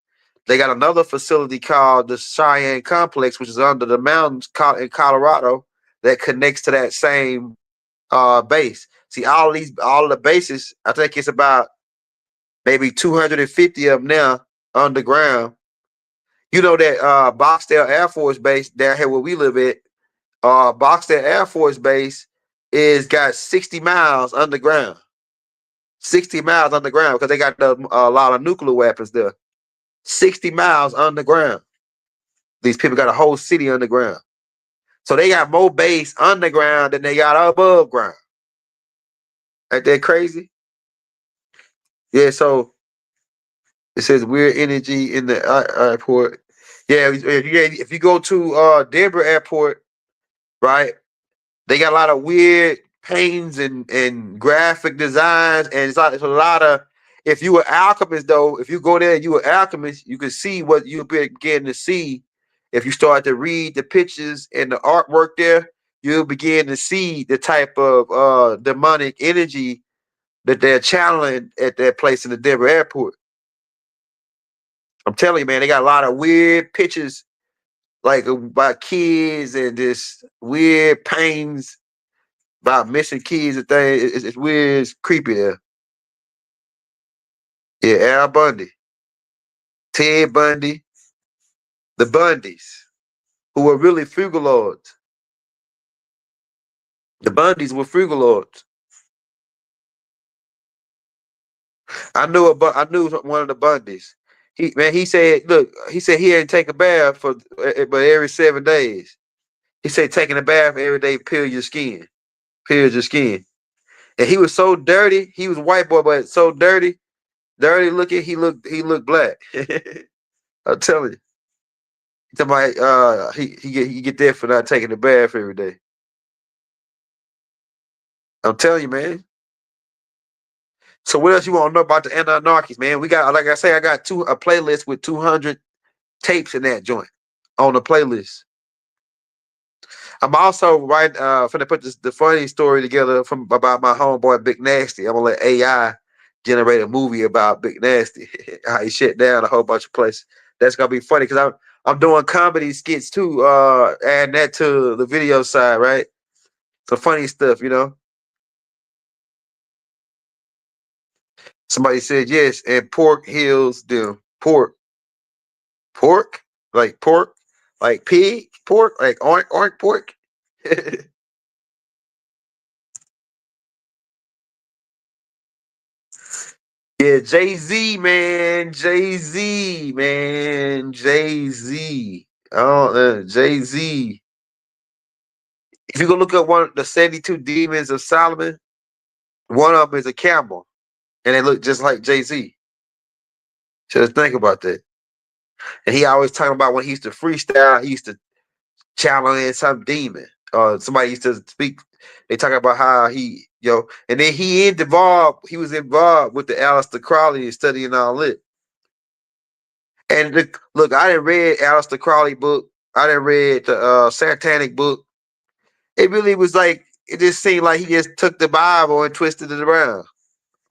They got another facility called the Cheyenne Complex, which is under the mountains in Colorado, that connects to that same base. See, all of the bases, I think it's about maybe 250 of them now underground. You know that Boxdale Air Force Base down here where we live at, Boxdale Air Force Base got 60 miles underground. 60 miles underground because they got a lot of nuclear weapons there. 60 miles underground. These people got a whole city underground. So they got more base underground than they got above ground. Ain't that crazy? Yeah, so it says weird energy in the airport. Yeah, if you go to Denver Airport, right? They got a lot of weird paintings and graphic designs, and it's a lot of. If you were alchemist, though, if you go there and you were alchemist, you can see what you'll be getting to see. If you start to read the pictures and the artwork there, you'll begin to see the type of demonic energy that they're channeling at that place in the Denver airport. I'm telling you, man, they got a lot of weird pictures, like about kids and this weird paintings about missing kids and things. It's weird, it's creepy there. Yeah, Al Bundy, Ted Bundy, the Bundys, who were really frugal lords. The Bundys were frugal lords. I knew one of the Bundys. He said, look, he said he didn't take a bath but every 7 days. He said taking a bath every day peels your skin. And he was so dirty. He was a white boy, but so dirty looking. He looked black. I'm telling you. Somebody he get there for not taking a bath every day. I'm telling you, man. So what else you want to know about the Anunnakis, man? We got, like I say, I got a playlist with 200 tapes in that joint on the playlist. I'm also finna put the funny story together about my homeboy Big Nasty. I'm gonna let AI generate a movie about Big Nasty. How he shut down a whole bunch of places. That's gonna be funny because I'm doing comedy skits too, adding that to the video side, right? Some funny stuff, you know. Somebody said yes, and pork heals them. Pork, like pork, like pig, pork, like oink pork. Yeah, Jay-Z, man. Jay-Z, man. Jay-Z. Oh, Jay-Z. If you go look up one of the 72 demons of Solomon, one of them is a camel, and they look just like Jay-Z. Just think about that. And he always talking about when he used to freestyle, he used to challenge some demon. Somebody used to speak. They talk about how and then he was involved with the Aleister Crowley and studying all it. And look, I didn't read Aleister Crowley book. I didn't read the Satanic book. It really was like, it just seemed like he just took the Bible and twisted it around.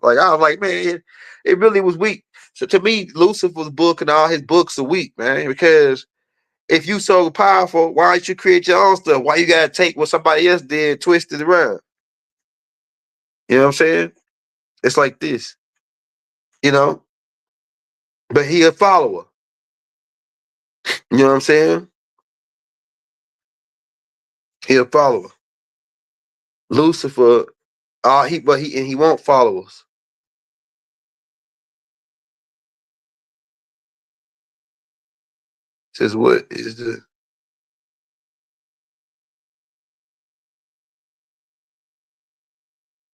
Like, I was like, man, it really was weak. So to me, Lucifer's book and all his books are weak, man, because if you so powerful, why don't you create your own stuff? Why you gotta take what somebody else did and twist it around? You know what I'm saying? It's like this, you know? But he a follower. You know what I'm saying? He a follower. Lucifer, he won't follow us. Says what is the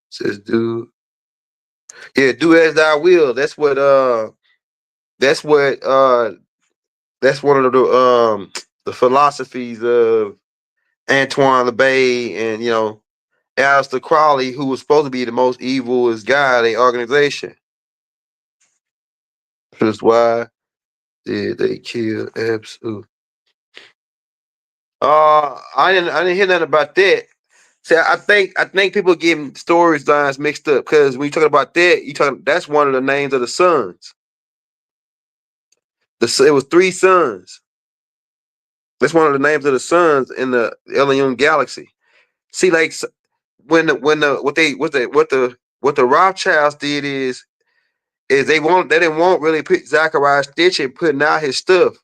says do do as thou will. That's one of the philosophies of Antoine LeBay and Aleister Crowley, who was supposed to be the most evilest guy in the organization. That's why did they kill Absolute? I didn't hear nothing about that. See, I think people getting storylines mixed up because when you talking about that, that's one of the names of the sons. It was 3 sons. That's one of the names of the sons in the Elohim galaxy. See, like what the Rothschilds did is they didn't want really put Zachariah Stitch and putting out his stuff.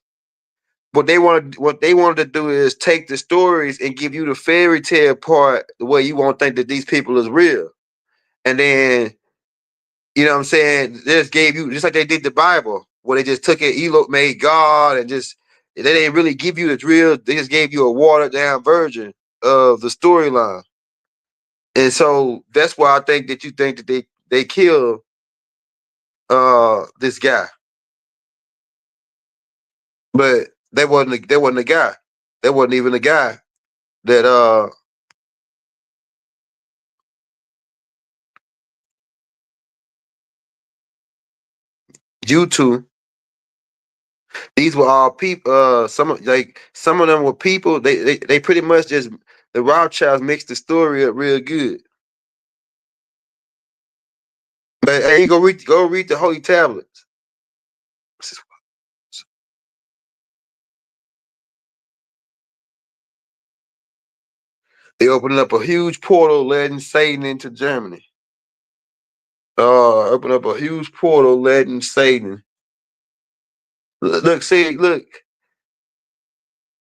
What they wanted to do is take the stories and give you the fairy tale part the way you won't think that these people is real. And then, you know what I'm saying, they just gave you, just like they did the Bible, where they just took it, Elohim made God and just They didn't really give you the real. They just gave you a watered down version of the storyline. And so that's why I think that you think that they killed this guy, but they wasn't the guy. That wasn't even the guy that due to. These were all people. Some of them were people. They pretty much just the Rothschilds mixed the story up real good. But hey, you go read the Holy Tablets. They opened up a huge portal letting Satan into Germany. Open up a huge portal letting Satan. Look, see, look.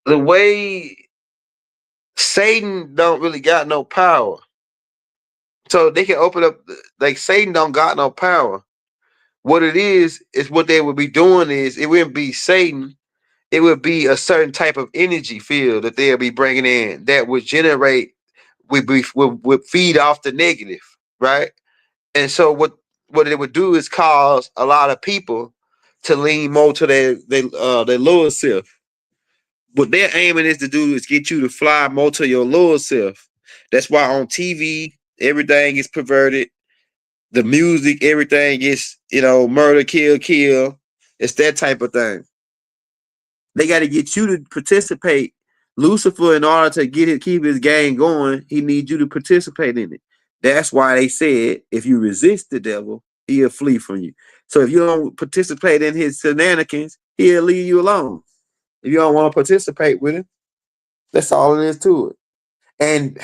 The way Satan don't really got no power. So they can open up like Satan don't got no power. What it is what they would be doing is it wouldn't be Satan. It would be a certain type of energy field that they'll be bringing in that would generate, would feed off the negative, right? And so what it would do is cause a lot of people to lean more to their lower self. What they're aiming is to do is get you to fly more to your lower self. That's why on TV everything is perverted. The music, everything is, murder, kill, kill. It's that type of thing. They got to get you to participate. Lucifer, in order to keep his game going, he needs you to participate in it. That's why they said if you resist the devil, he'll flee from you. So if you don't participate in his shenanigans, he'll leave you alone. If you don't want to participate with him, that's all it is to it. And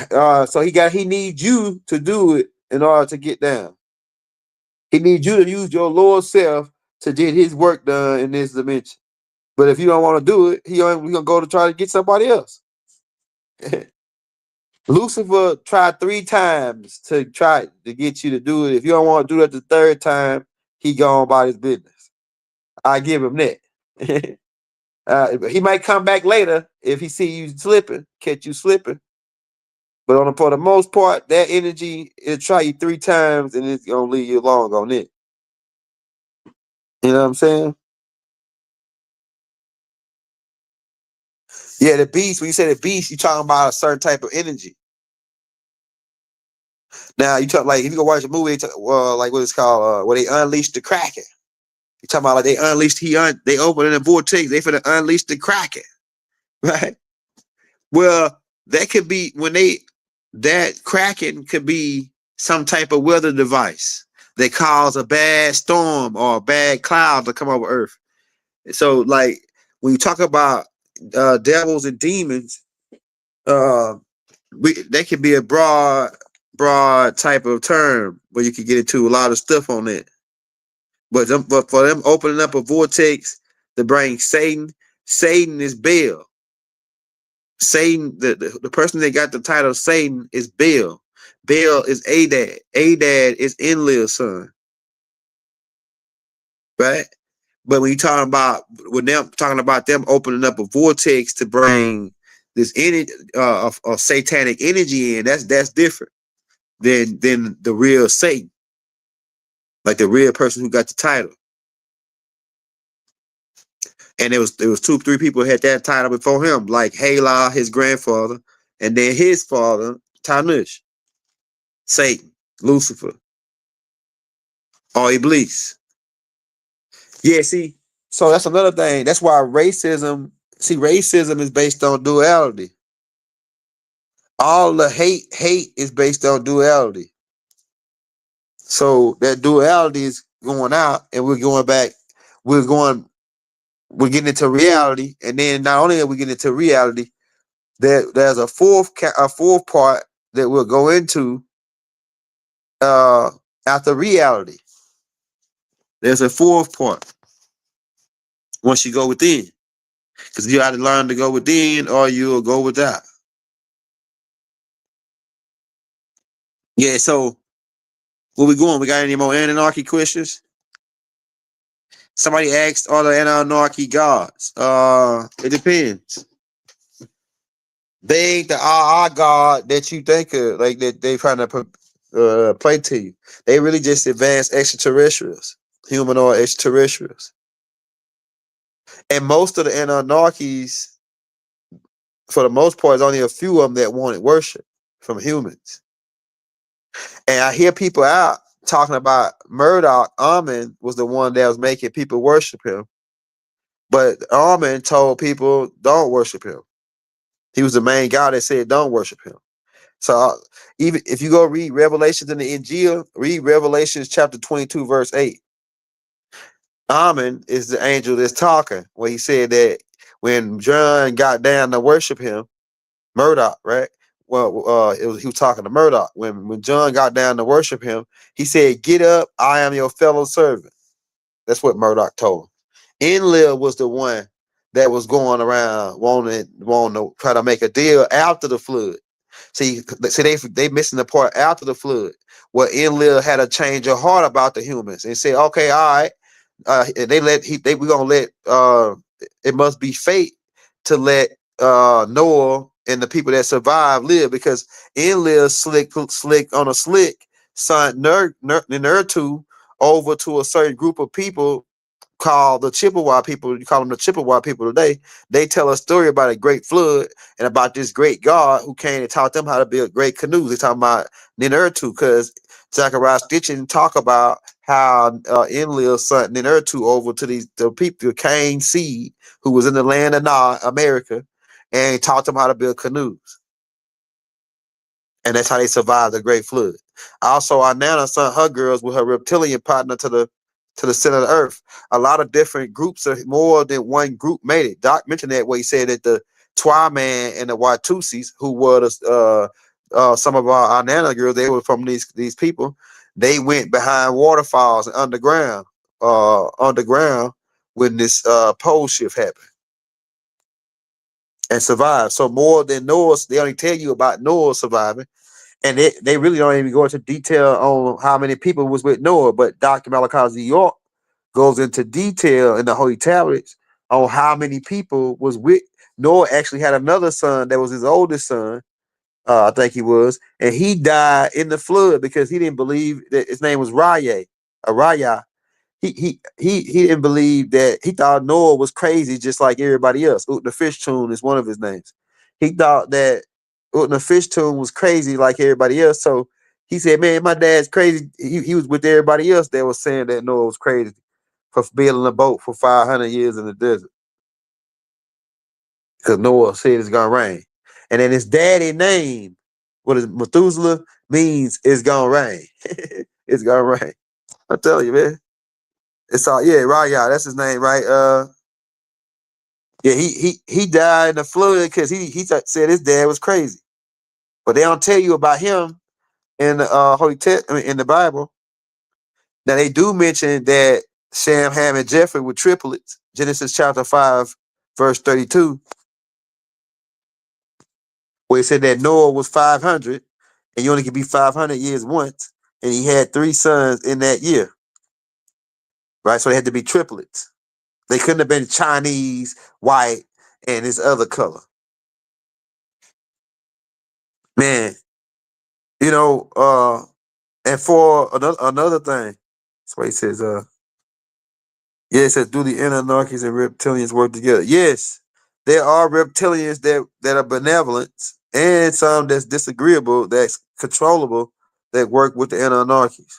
so he needs you to do it in order to get down. He needs you to use your lower self to get his work done in this dimension. But if you don't want to do it, we're gonna go to try to get somebody else. Lucifer tried 3 times to try to get you to do it. If you don't want to do it the 3rd time, he gone about his business. I give him that. He might come back later if he see you slipping, catch you slipping. But for the most part, that energy, it'll try you 3 times and it's gonna leave you alone on it. You know what I'm saying? Yeah, the beast. When you say the beast, you're talking about a certain type of energy. Now you talk like if you go watch a movie, like what it's called, where they unleashed the Kraken. You talking about like they unleashed they opened in the vortex. They finna unleash the Kraken, right? Well, that could be that Kraken could be some type of weather device that cause a bad storm or a bad cloud to come over Earth. So, like when you talk about devils and demons, that could be a broad type of term where you could get into a lot of stuff on it. But for them opening up a vortex to bring Satan is Baal. Satan, the person that got the title Satan is Baal. Baal is Adad. Adad is Enlil's son. Right? But when you're talking about them opening up a vortex to bring this energy, of satanic energy in, that's different than the real Satan, like the real person who got the title. And there was 2-3 people who had that title before him, like Halah, his grandfather, and then his father, Tanush, Satan, Lucifer, or Iblis. Yeah, see, so that's another thing. That's why racism is based on duality. All the hate is based on duality. So that duality is going out, and we're going back. We're getting into reality, and then not only are we getting into reality, there's a fourth part that we'll go into after reality. There's a 4th part once you go within, because you got to learn to go within, or you'll go without. Yeah. So where we going? We got any more Anunnaki questions? Somebody asked, are the Anunnaki gods? It depends. They ain't the God that you think of, like that they trying to play to you. They really just advanced extraterrestrials, humanoid extraterrestrials. And most of the Anunnakis, for the most part, is only a few of them that wanted worship from humans. And I hear people out talking about Murdoch. Amen was the one that was making people worship him. But Amen told people, don't worship him. He was the main guy that said, don't worship him. So even if you go read Revelations in the Injil, read Revelations chapter 22, verse 8. Amen is the angel that's talking, where he said that when John got down to worship him, Murdoch, right? Well, he was talking to Murdoch. When John got down to worship him, he said, get up, I am your fellow servant. That's what Murdoch told him. Enlil was the one that was going around wanting to try to make a deal after the flood. See, they missing the part after the flood, where Enlil had a change of heart about the humans and said, okay, all right, we're gonna let it must be fate to let Noah and the people that survive live, because Enlil slick on a slick sent Nertu over to a certain group of people called the Chippewa people. You call them the Chippewa people today. They tell a story about a great flood and about this great God who came and taught them how to build great canoes. They talking about Ninhursag, because Zachariah Stitchin talk about how Enlil sent Ninhursag over to the people, the Cain seed, who was in the land of Nod, America, and taught them how to build canoes. And that's how they survived the great flood. Also, our Nanna sent her girls with her reptilian partner to the center of the earth. A lot of different groups, of more than one group made it. Doc mentioned that where he said that the Twyman and the Watusis, who were some of our Nanna girls, they were from these people. They went behind waterfalls and underground when this pole shift happened and survived. So more than Noah's, they only tell you about Noah surviving. And they really don't even go into detail on how many people was with Noah, but Dr. Malachi Z York goes into detail in the Holy Tablets on how many people was with Noah. Actually had another son that was his oldest son, I think he was, and he died in the flood because he didn't believe that his name was Raya. He didn't believe that. He thought Noah was crazy just like everybody else. The Fish Tune is one of his names. He thought that the Fish Tune was crazy like everybody else. So he said, man, my dad's crazy. He was with everybody else that was saying that Noah was crazy for building a boat for 500 years in the desert. Because Noah said it's going to rain. And then his daddy name, what is Methuselah, means it's going to rain. It's going to rain. I tell you, man. It's all, yeah, Raya, that's his name, right? Yeah, he died in the flood because he said his dad was crazy. But they don't tell you about him in the in the Bible. Now they do mention that Shem, Ham, and Japheth were triplets. Genesis chapter 5, verse 32, where it said that Noah was 500, and you only can be 500 years once, and he had 3 sons in that year. Right? So they had to be triplets. They couldn't have been Chinese, white, and his other color. Man, and for another thing, that's why he says, yeah, it says, do the Anunnakis and reptilians work together? Yes, there are reptilians that are benevolent and some that's disagreeable, that's controllable, that work with the Anunnakis.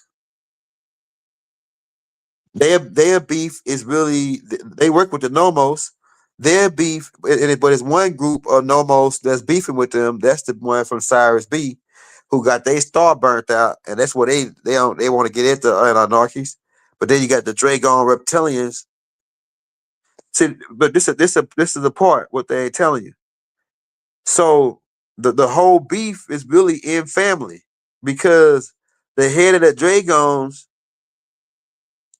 Their beef is really, they work with the Nomos. Their beef, but it's one group of Nomos that's beefing with them. That's the one from Cyrus B, who got their star burnt out, and that's what they want to get into Anunnakis. But then you got the Dragon reptilians. See, but this is the part what they ain't telling you. So the whole beef is really in family, because the head of the Dragons,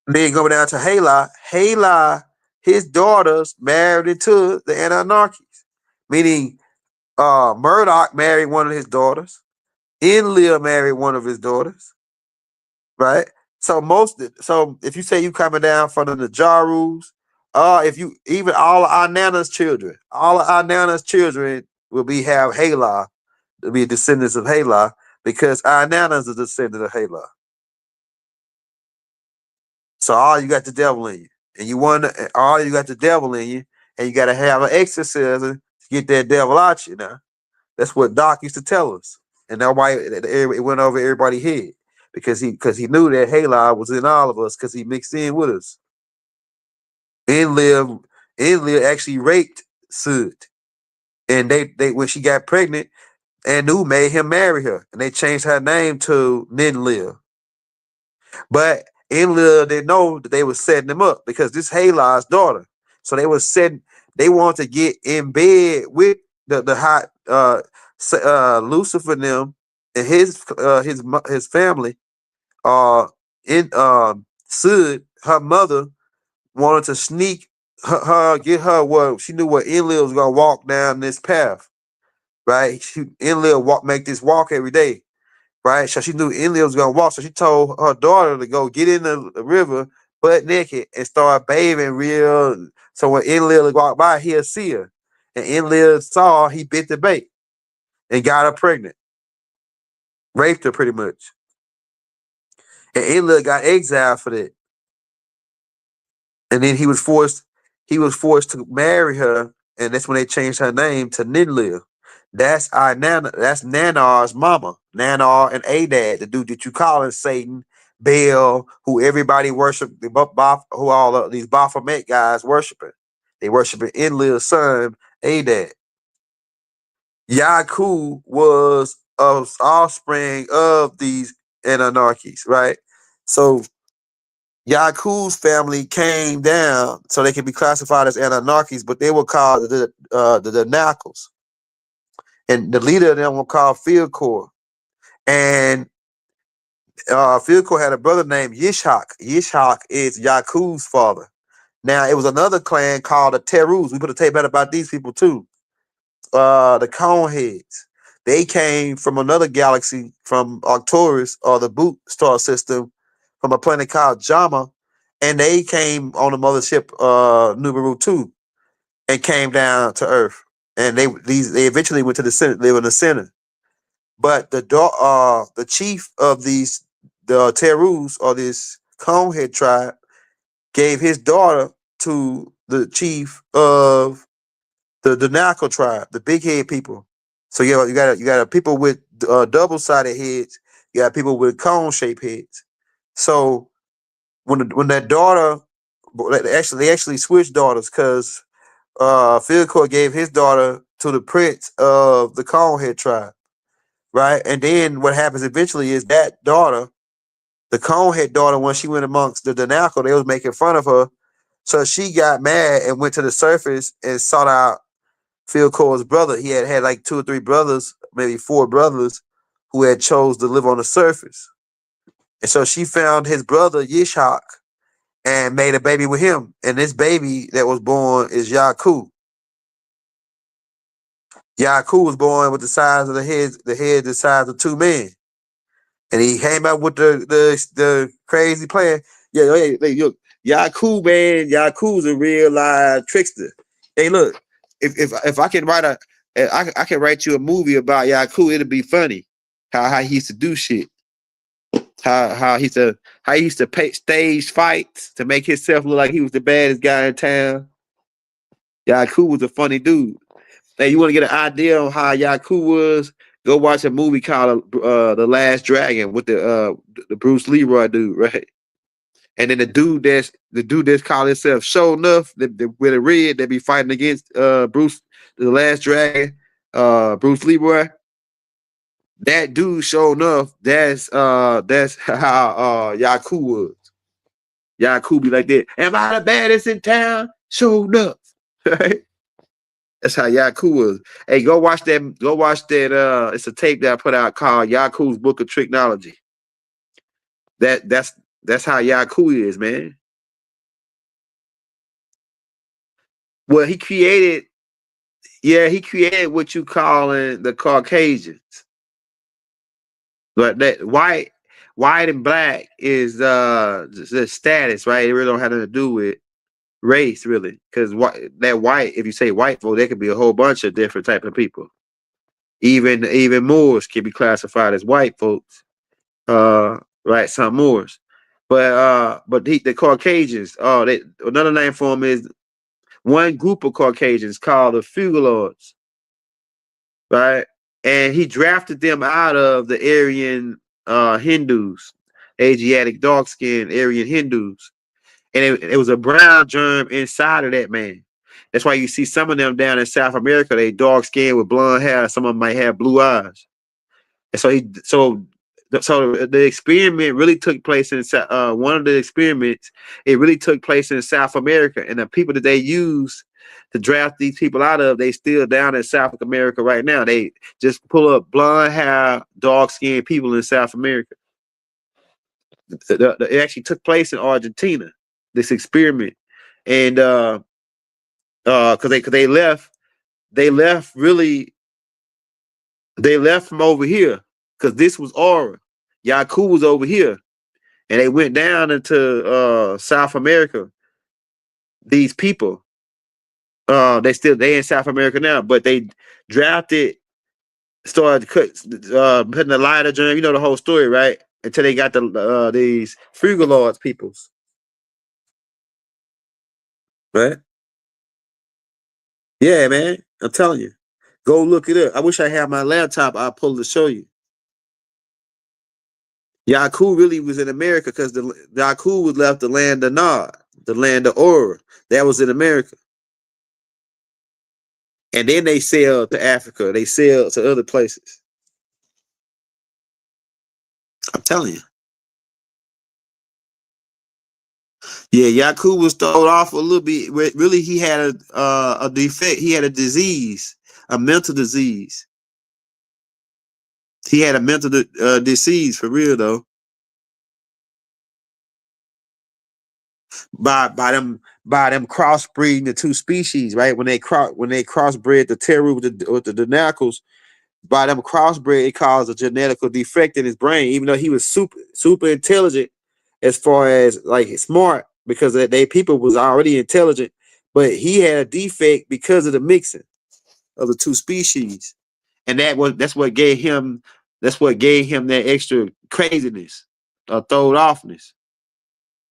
then go down to Hala, his daughters married into the Anunnakis, meaning Murdoch married one of his daughters, Enlil married one of his daughters, right? So if you say you coming down from the Najarus, if you even all of our Nana's children, all of our Nana's children will have Halah, to be descendants of Halah, because our Nana's a descendant of Halah. So all you got the devil in you, and all you got the devil in you, and you got to have an exorcism to get that devil out you. Now that's what Doc used to tell us, and that's why it went over everybody's head, because he knew that Halah was in all of us, because he mixed in with us. Enlil actually raped Sud, and they when she got pregnant, Anu made him marry her, and they changed her name to Ninhursag. But Enlil didn't know that they were setting him up, because this Halah's daughter. So they wanted to get in bed with the hot Lucifer and them and his family. Sud, her mother, wanted to sneak get her what she knew what Enlil was gonna walk down this path, right? Enlil make this walk every day, right? So she knew Enlil was gonna walk, so she told her daughter to go get in the river butt naked and start bathing real. So when Enlil walked by, he'll see her, and Enlil saw, he bit the bait and got her pregnant, raped her pretty much, and Enlil got exiled for that. And then he was forced to marry her, and that's when they changed her name to Ninhursag. That's our Nanna. That's Nanar's mama, Nanna and Adad, the dude that you calling Satan, Baal, who everybody worship, who all of these Baphomet guys worshiping. They worshiping Enlil's son, Adad. Yakub was of offspring of these Anunnakis, right? So Yakub's family came down so they could be classified as Anunnakis, but they were called the Knuckles. And the leader of them was called Fieldcore. And Fieldcore had a brother named Yishak. Yishak is Yakub's father. Now, it was another clan called the Terus. We put a tape out about these people too. The Coneheads. They came from another galaxy, from Arcturus, or the Boot star system, from a planet called Jama, and they came on the mothership Numeru 2 and came down to Earth. And they eventually went to the center, live in the center. But the chief of the Terus, or this Conehead tribe, gave his daughter to the chief of the Danako tribe, the big head people. So you got people with double-sided heads. You got people with cone-shaped heads. So when that daughter, they actually switched daughters, because Fieldcore gave his daughter to the prince of the Conehead tribe, right? And then what happens eventually is that daughter, the Conehead daughter, when she went amongst the Danako, they was making fun of her. So she got mad and went to the surface and sought out Fieldcore's brother. He had like 2 or 3 brothers, maybe 4 brothers, who had chose to live on the surface. And so she found his brother Yishak and made a baby with him. And this baby that was born is Yakub. Yakub was born with the size of the head the size of 2 men. And he came out with the crazy plan. Yeah, hey, look, Yakub, man, Yakub's a real live trickster. Hey, look, if I can I can write you a movie about Yakub, it'll be funny. How he used to do shit. How he used to pay stage fights to make himself look like he was the baddest guy in town. Yakub was a funny dude. Hey, you want to get an idea on how Yakub was? Go watch a movie called The Last Dragon with the Bruce Leroy dude, right? And then the dude that's called himself Show Enough, with a red, that be fighting against Bruce, the Last Dragon, Bruce Leroy. That dude, Show Enough, that's how Yakub was. Yakub be like that. Am I the baddest in town? Show Enough. Right? That's how Yakub was. Hey, go watch that. Go watch that. It's a tape that I put out called Yakub's Book of Tricknology. That's how Yakub is, man. Well, he created what you calling the Caucasians. But that white and black is the status, right? It really don't have nothing to do with race, really, because that white, if you say white folk, there could be a whole bunch of different type of people. Even Moors can be classified as white folks, right? Some Moors, but the Caucasians, another name for them is one group of Caucasians called the Fugolords, right? And he drafted them out of the Aryan Hindus, Asiatic dark-skinned Aryan Hindus. And it was a brown germ inside of that man. That's why you see some of them down in South America, they dark-skinned with blonde hair. Some of them might have blue eyes. And so the experiment really took place in one of the experiments. It really took place in South America, and the people that they used to draft these people out of, they still down in South America right now. They just pull up blonde hair, dark-skinned people in South America. It actually took place in Argentina, this experiment, and because they left from over here, because this was Aura. Yakub was over here, and they went down into South America. These people, they in South America now, but they drafted, started putting the lighter germ. You know the whole story, right? Until they got these Frugolords peoples, right? Yeah, man, I'm telling you, go look it up. I wish I had my laptop. I'll pull it to show you. Yakub really was in America because the Yakub was left the land of Nod, the land of Aura. That was in America. And then they sailed to Africa. They sailed to other places. I'm telling you. Yeah, Yakub was thrown off a little bit. Really, he had a defect. He had a disease, a mental disease. He had a mental disease for real though. By them crossbreeding the two species, right? When they crossbred the Teru with the Nacals, by them crossbred, it caused a genetical defect in his brain, even though he was super intelligent as far as like smart, because they people was already intelligent, but he had a defect because of the mixing of the two species. And that's what gave him that extra craziness or throwed offness.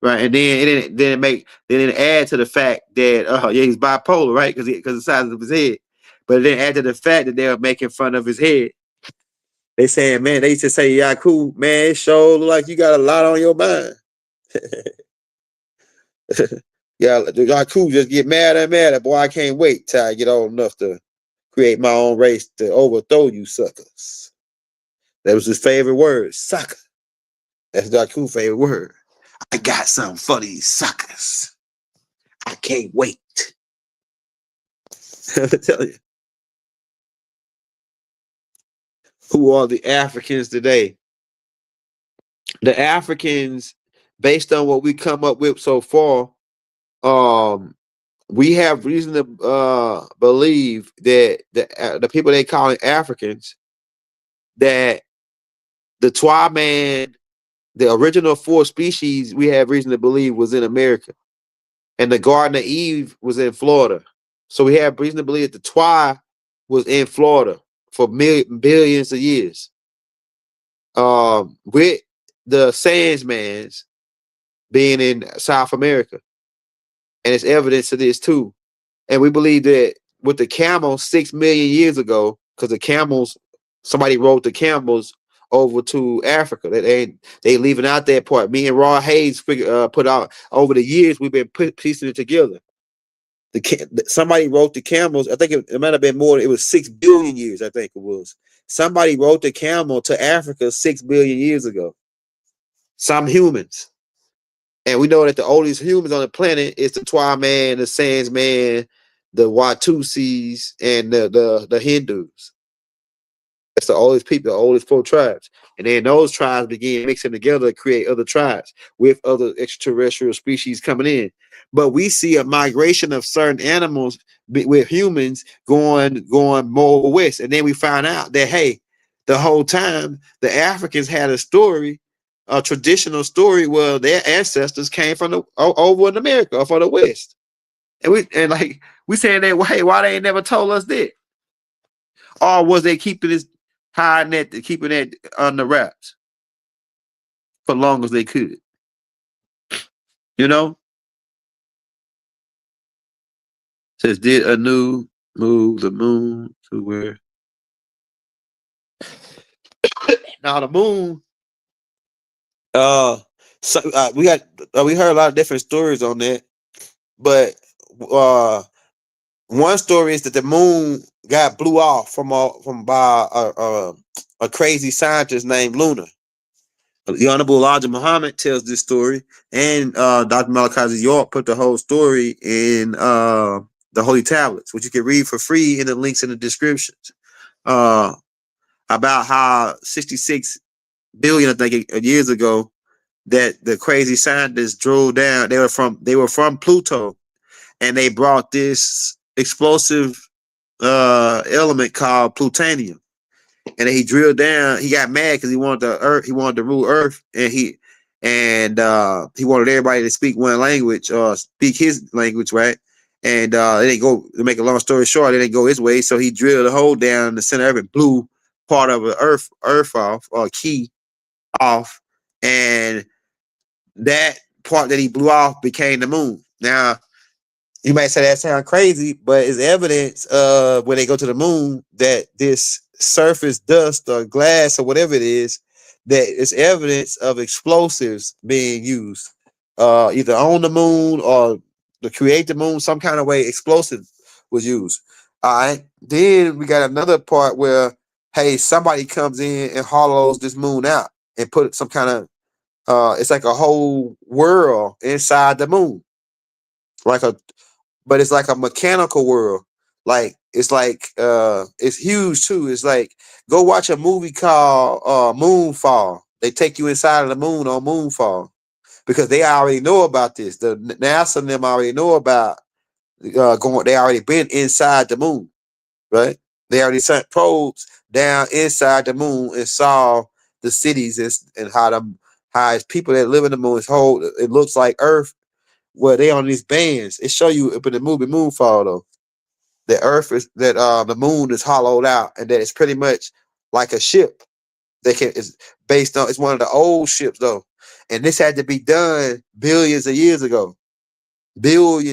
Right, and then it add to the fact that he's bipolar, right? Because the size of his head, but it didn't add to the fact that they were making fun of his head. They saying, man, they used to say, Yakub, man, it sure look like you got a lot on your mind. Yeah, Yakub just get madder and madder. Boy, I can't wait till I get old enough to create my own race to overthrow you suckers. That was his favorite word, sucker. That's Yakub's favorite word. I got something for these suckers. I can't wait. I tell you. Who are the Africans today? The Africans, based on what we come up with so far, we have reason to believe that the people they call Africans, that the Twa-man, the original four species, we have reason to believe was in America, and the Garden of Eve was in Florida. So we have reason to believe that the Twa was in Florida for billions of years. With the Sandsmans being in South America, and it's evidence of this too. And we believe that with the camels 6 million years ago, because the camels, somebody rode the camels over to Africa. They leaving out that part. Me and Raw Hayes put out over the years. We've been piecing it together. Somebody wrote the camels. I think it might have been more. It was 6 billion years. I think it was. Somebody wrote the camel to Africa 6 billion years ago. Some humans. And we know that the oldest humans on the planet is the Twa-man, the Sandsman, the Watusis, and the Hindus. That's the oldest people, the oldest four tribes. And then those tribes began mixing together to create other tribes with other extraterrestrial species coming in. But we see a migration of certain animals with humans going more west. And then we find out that, hey, the whole time the Africans had a story traditional story where their ancestors came from the over in America or from the West, and we saying that, hey, why they ain't never told us that, or was they keeping this hiding that, keeping that under wraps for long as they could, you know? Says, did Anu move the moon to where? Now the moon, so we heard a lot of different stories on that, but one story is that the moon got blew off by a crazy scientist named Luna. The Honorable Elijah Muhammad tells this story, and Dr. Malachi Z York put the whole story in the Holy Tablets, which you can read for free in the links in the descriptions. About how 66 billion, I think, years ago, that the crazy scientists drove down. They were from Pluto, and they brought this explosive element called plutonium. And then he drilled down. He got mad because he wanted to rule Earth, and he wanted everybody to speak one language or speak his language, right? And they didn't go. To make a long story short, they didn't go his way. So he drilled a hole down in the center of it, blew part of the Earth off, or key off, and that part that he blew off became the moon. Now, you might say that sounds crazy, but it's evidence when they go to the moon that this surface dust or glass or whatever it is, that it's evidence of explosives being used, either on the moon or to create the moon. Some kind of way explosive was used. All right. Then we got another part where, hey, somebody comes in and hollows this moon out and put some kind of it's like a whole world inside the moon, but it's like a mechanical world. Like it's huge too. It's like, go watch a movie called Moonfall. They take you inside of the moon on Moonfall, because they already know about this. The NASA and them already know about going. They already been inside the moon, right? They already sent probes down inside the moon and saw the cities and how it's people that live in the moon. It looks like Earth. Well, they on these bands. It show you up in the movie Moonfall, though, the Earth is that the moon is hollowed out, and that it's pretty much like a ship. It's based on, it's one of the old ships though, and this had to be done billions of years ago, because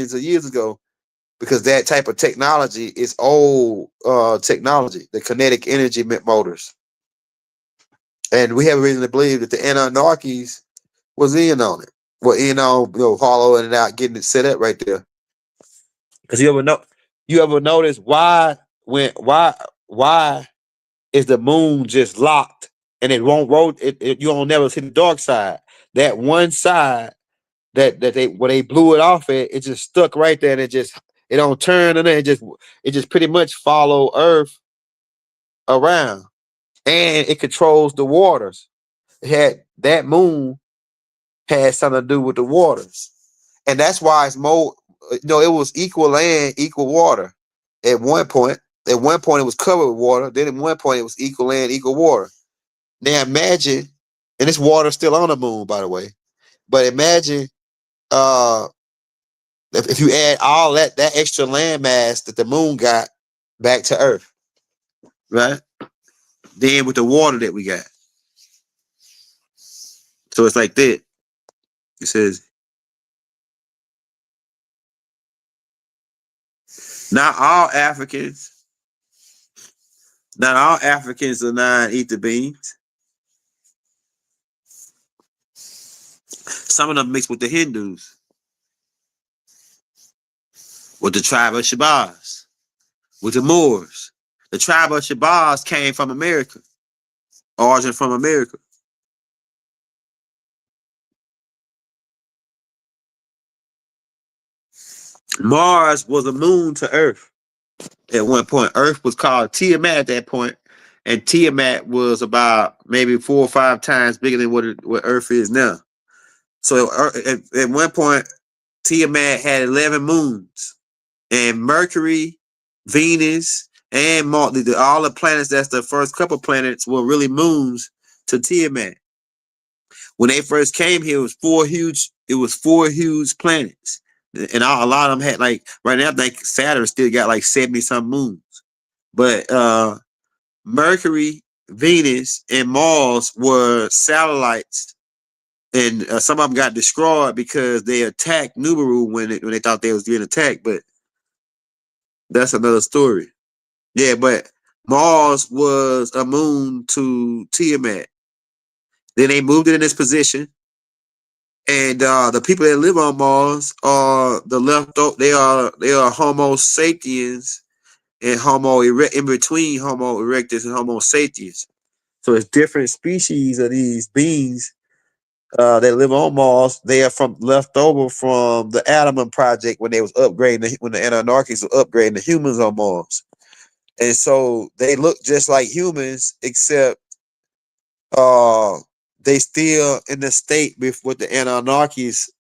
that type of technology is old technology, the kinetic energy motors, and we have reason to believe that the Anunnakis was in on it. Well, hollowing it out, getting it set up right there. Because you ever notice why is the moon just locked and it won't rotate? You don't never see the dark side. That one side that where they blew it off at, it just stuck right there, and it don't turn, and then it just pretty much follow Earth around, and it controls the waters. That moon had something to do with the waters, and that's why it's more. It was equal land, equal water. At one point it was covered with water. Then at one point it was equal land, equal water. Now imagine, and this water's still on the moon, by the way. But imagine if you add all that extra land mass that the moon got back to Earth, right? Then with the water that we got. So it's like that. It says, not all Africans are non-ether beings. Some of them mixed with the Hindus, with the tribe of Shabazz, with the Moors. The tribe of Shabazz came from America, origin from America. Mars was a moon to Earth at one point. Earth was called Tiamat at that point, and Tiamat was about maybe 4 or 5 times bigger than what Earth is now. So at one point, Tiamat had 11 moons, and Mercury, Venus, and Mars, all the planets, that's the first couple planets, were really moons to Tiamat. When they first came here, it was four huge planets. And a lot of them had like right now I think Saturn still got like 70 some moons. But Mercury, Venus, and Mars were satellites, and some of them got destroyed because they attacked Nubaru when they thought they was being attacked. But that's another story. Yeah, but Mars was a moon to Tiamat. Then they moved it in this position, and the people that live on Mars are the leftover. They are Homo sapiens and in between Homo erectus and Homo sapiens. So it's different species of these beings that live on Mars. They are left over from the Adam Project when they was upgrading when the Anunnakis were upgrading the humans on Mars. And so they look just like humans, except they still in the state with the Anunnakis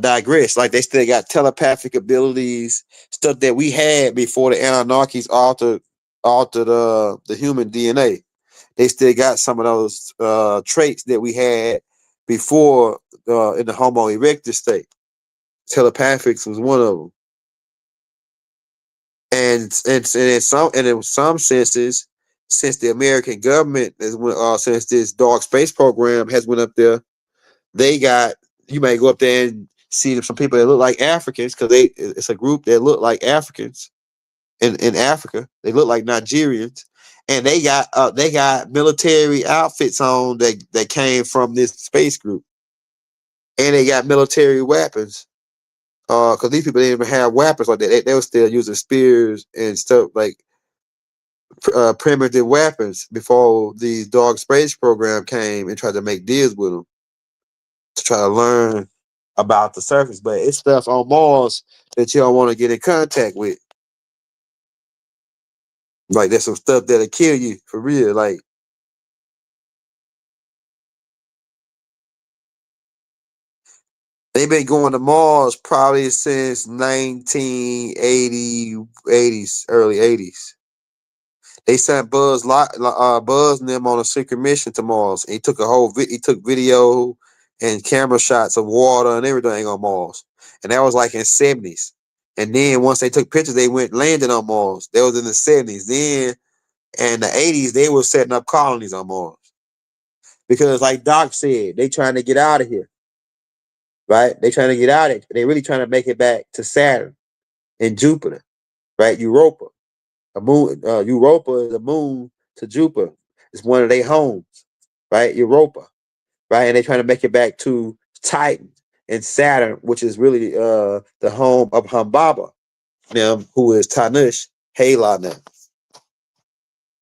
digress. Like they still got telepathic abilities, stuff that we had before the Anunnakis altered the human DNA. They still got some of those traits that we had before in the Homo erectus state. Telepathics was one of them. And in some senses, since the American government since this dark space program has went up there, you may go up there and see some people that look like Africans because it's a group that look like Africans in Africa. They look like Nigerians, and they got military outfits on that came from this space group, and they got military weapons. Because these people didn't even have weapons like that. They were still using spears and stuff like primitive weapons before the dark space program came and tried to make deals with them to try to learn about the surface. But it's stuff on Mars that you don't want to get in contact with. Like there's some stuff that'll kill you for real. Like they've been going to Mars probably since 1980, 80s, early 80s. They sent Buzz and them on a secret mission to Mars. He took he took video and camera shots of water and everything on Mars. And that was like in 70s. And then once they took pictures, they went landing on Mars. That was in the 70s. Then in the 80s, they were setting up colonies on Mars. Because like Doc said, they trying to get out of here. Right? They trying to get out of it. They really trying to make it back to Saturn and Jupiter, right? Europa. Europa is a moon to Jupiter. It's one of their homes, right? Europa, right? And they're trying to make it back to Titan and Saturn, which is really the home of Humbaba, them who is Tanush Hala now,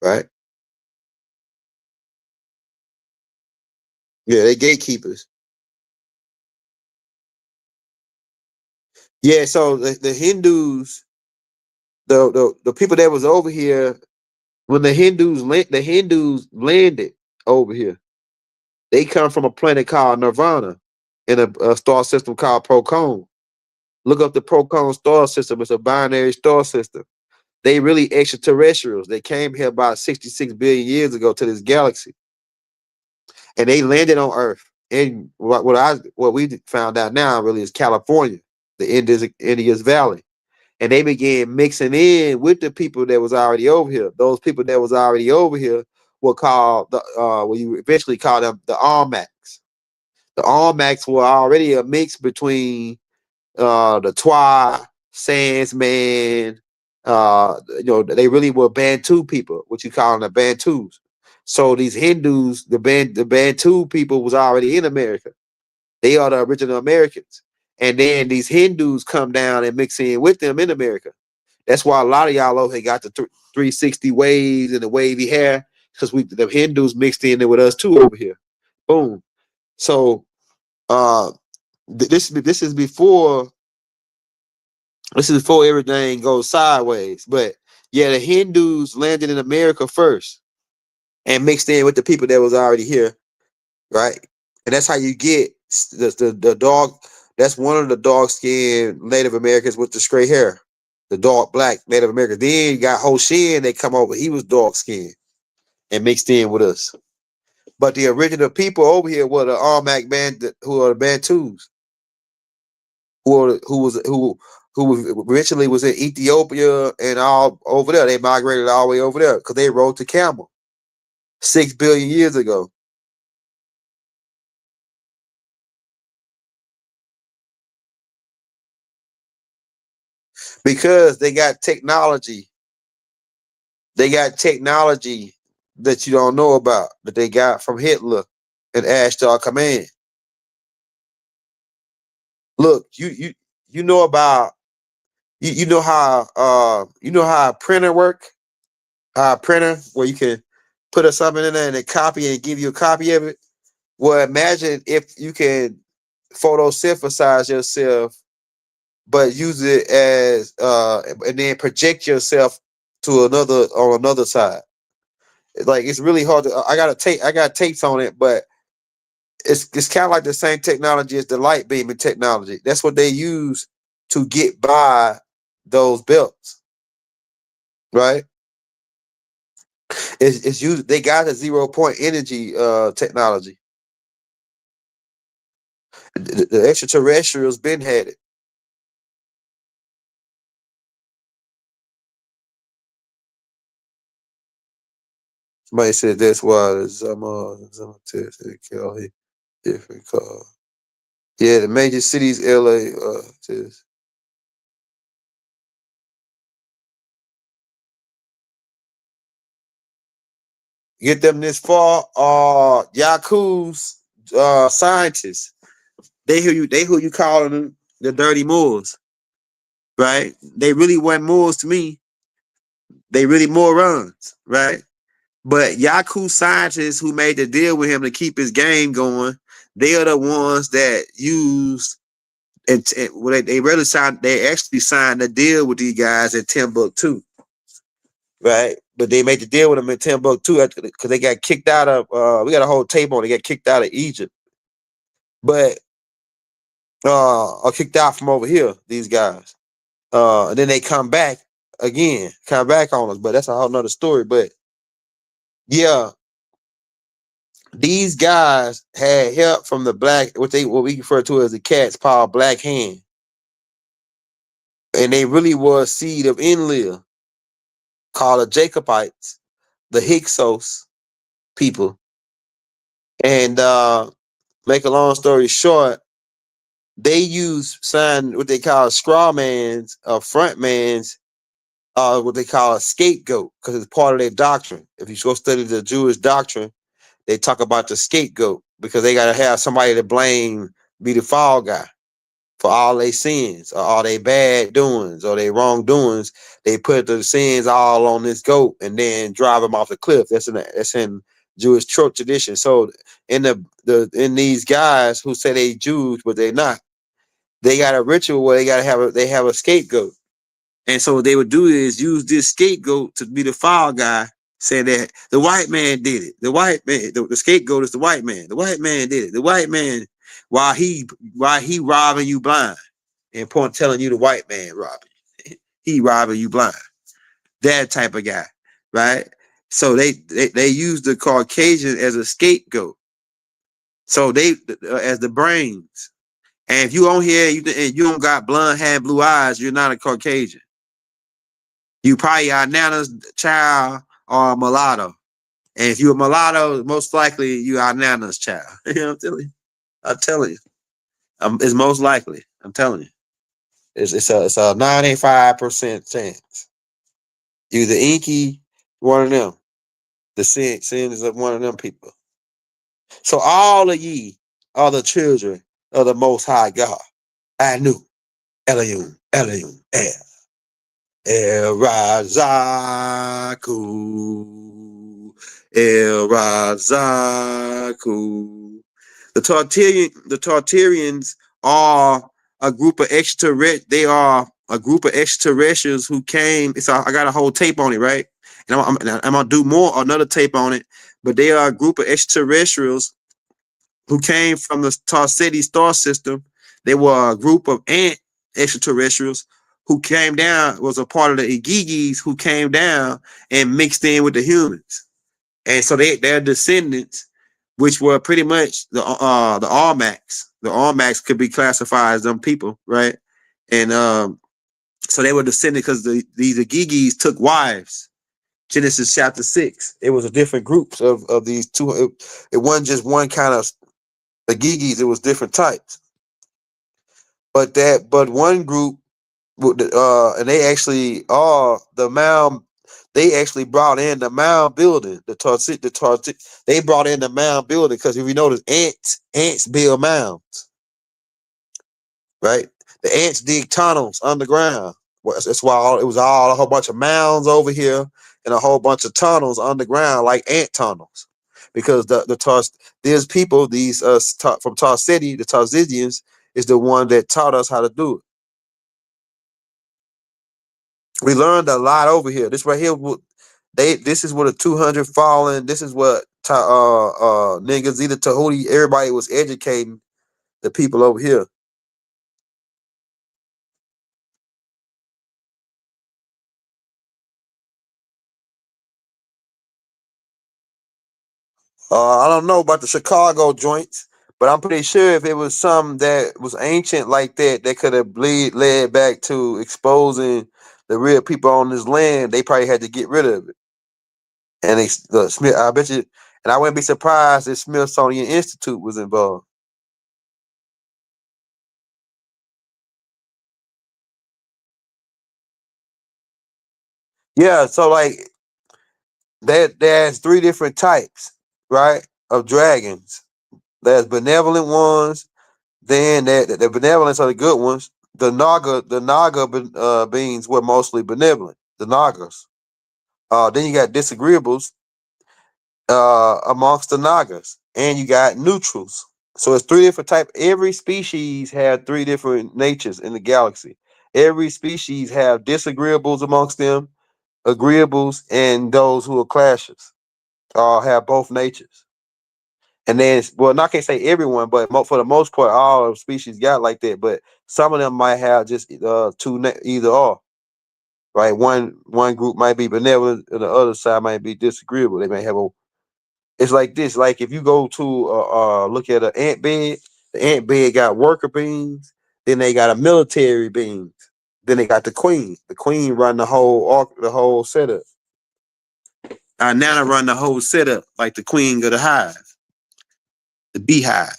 right? Yeah, they gatekeepers. Yeah, so the Hindus, the people that was over here when the Hindus landed over here. They come from a planet called Nirvana in a star system called Procon. Look up the Procon star system. It's a binary star system. They really extraterrestrials. They came here about 66 billion years ago to this galaxy. And they landed on Earth. And what we found out now really is California, the India's Valley. And they began mixing in with the people that was already over here. Those people that was already over here were called you eventually call them the Almacs. The Almacs were already a mix between the Twa, Sandsman. They really were Bantu people, what you call them the Bantus. So these Hindus, the Bantu people was already in America. They are the original Americans. And then these Hindus come down and mix in with them in America. That's why a lot of y'all over here got the 360 waves and the wavy hair, because the Hindus mixed in there with us too over here. Boom. So this is before everything goes sideways. But yeah, the Hindus landed in America first and mixed in with the people that was already here, right? And that's how you get the dog. That's one of the dark skinned Native Americans with the straight hair, the dark black Native Americans. Then you got Ho Shin, they come over. He was dark skinned and mixed in with us. But the original people over here were the Armak band, who are the Bantus, who originally was in Ethiopia and all over there. They migrated all the way over there because they rode the camel 6 billion years ago. Because they got technology. They got technology that you don't know about, that they got from Hitler and Ishtar Command. Look, you know about you know how a printer work? How a printer where you can put something in there and it copy and give you a copy of it. Well, imagine if you can photosynthesize yourself, but use it as and then project yourself to another side. Like, it's really hard to. I got tapes on it, but it's kind of like the same technology as the light beaming technology. That's what they use to get by those belts, right? It's used. They got a 0-point energy technology. The extraterrestrials been had it. Somebody said that's why some different call. Yeah, the major cities, LA, get them this far. Yakub's scientists. They who you calling them the dirty Moors, right? They really weren't Moors to me. They really morons, right? But Yakub scientists who made the deal with him to keep his game going, they are the ones that used they really signed. They actually signed a deal with these guys at Timbuktu, right? But they made the deal with them in Timbuktu because they got kicked out of. We got a whole tape on. They got kicked out of Egypt, but or kicked out from over here. These guys, and then they come back on us. But that's a whole nother story. But yeah, these guys had help from the black, what we refer to as the cat's paw, black hand, and they really was seed of Enlil, called the Jacobites, the Hyksos people. And make a long story short, they use what they call straw mans, front mans, what they call a scapegoat, because it's part of their doctrine. If you go study the Jewish doctrine, they talk about the scapegoat because they got to have somebody to blame, be the fall guy for all their sins or all their bad doings or their wrongdoings. They put the sins all on this goat and then drive them off the cliff. That's in Jewish tradition. So in in these guys who say they Jews but they're not, they got a ritual where they have a scapegoat. And so what they would do is use this scapegoat to be the foul guy, saying that the white man did it. The white man, the scapegoat is the white man. The white man did it. The white man, while he robbing you blind, and telling you the white man robbing you. He robbing you blind. That type of guy, right? So they use the Caucasian as a scapegoat. So they as the brains. And if you on here and you don't got blonde hair, blue eyes, you're not a Caucasian. You probably are Nanna's child or a mulatto. And if you're a mulatto, most likely you are Nanna's child. You know what I'm telling you. It's most likely. I'm telling you. It's a 95% chance. You the Enki, one of them. The sins of one of them people. So all of ye are the children of the Most High God. Anu, Elohim, El Razaku. The Tartarians are a group of extraterrestrials who came. I got a whole tape on it, right? And I'm gonna do another tape on it. But they are a group of extraterrestrials who came from the Tarseti star system. They were a group of ant extraterrestrials who came down, was a part of the Igigis who came down and mixed in with the humans. And so their descendants which were pretty much the Almacs. The Almacs could be classified as them people, right? And so they were descended because these Agigis took wives. Genesis chapter 6. It was a different groups of these two. It wasn't just one kind of Agigis. It was different types. But one group, and they actually the mound. They actually brought in the mound building. They brought in the mound building because if you notice, ants build mounds, right? The ants dig tunnels underground. That's why it was a whole bunch of mounds over here and a whole bunch of tunnels underground, like ant tunnels, because there's people from Tar City, the Tarzidians is the one that taught us how to do it. We learned a lot over here. This right here, this is what a 200 fallen. This is what niggas either Tahuti. Everybody was educating the people over here. I don't know about the Chicago joints, but I'm pretty sure if it was something that was ancient like that, that could have led back to exposing the real people on this land. They probably had to get rid of it. And Smith, I bet you, and I wouldn't be surprised if Smithsonian Institute was involved. Yeah, so like there's three different types, right, of dragons. There's benevolent ones. Then the benevolence are the good ones. The Naga beings were mostly benevolent. The Nagas. Then you got disagreeables amongst the Nagas, and you got neutrals. So it's three different types. Every species had three different natures in the galaxy. Every species have disagreeables amongst them, agreeables, and those who are clashes. Have both natures. And then, well, not can't say everyone, but for the most part, all species got like that. But some of them might have just either or, right? One group might be benevolent, and the other side might be disagreeable. They may have a. It's like this. Like if you go to look at an ant bed, the ant bed got worker beings, then they got a military beings, then they got the queen. The queen run the whole setup. Nanna run the whole setup like the queen of the hive, the beehive.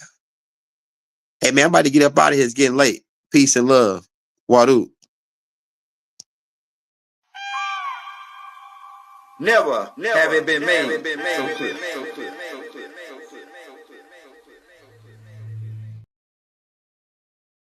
Hey man, I'm about to get up out of here. It's getting late. Peace and love. Wadu. Never have it been made so clear.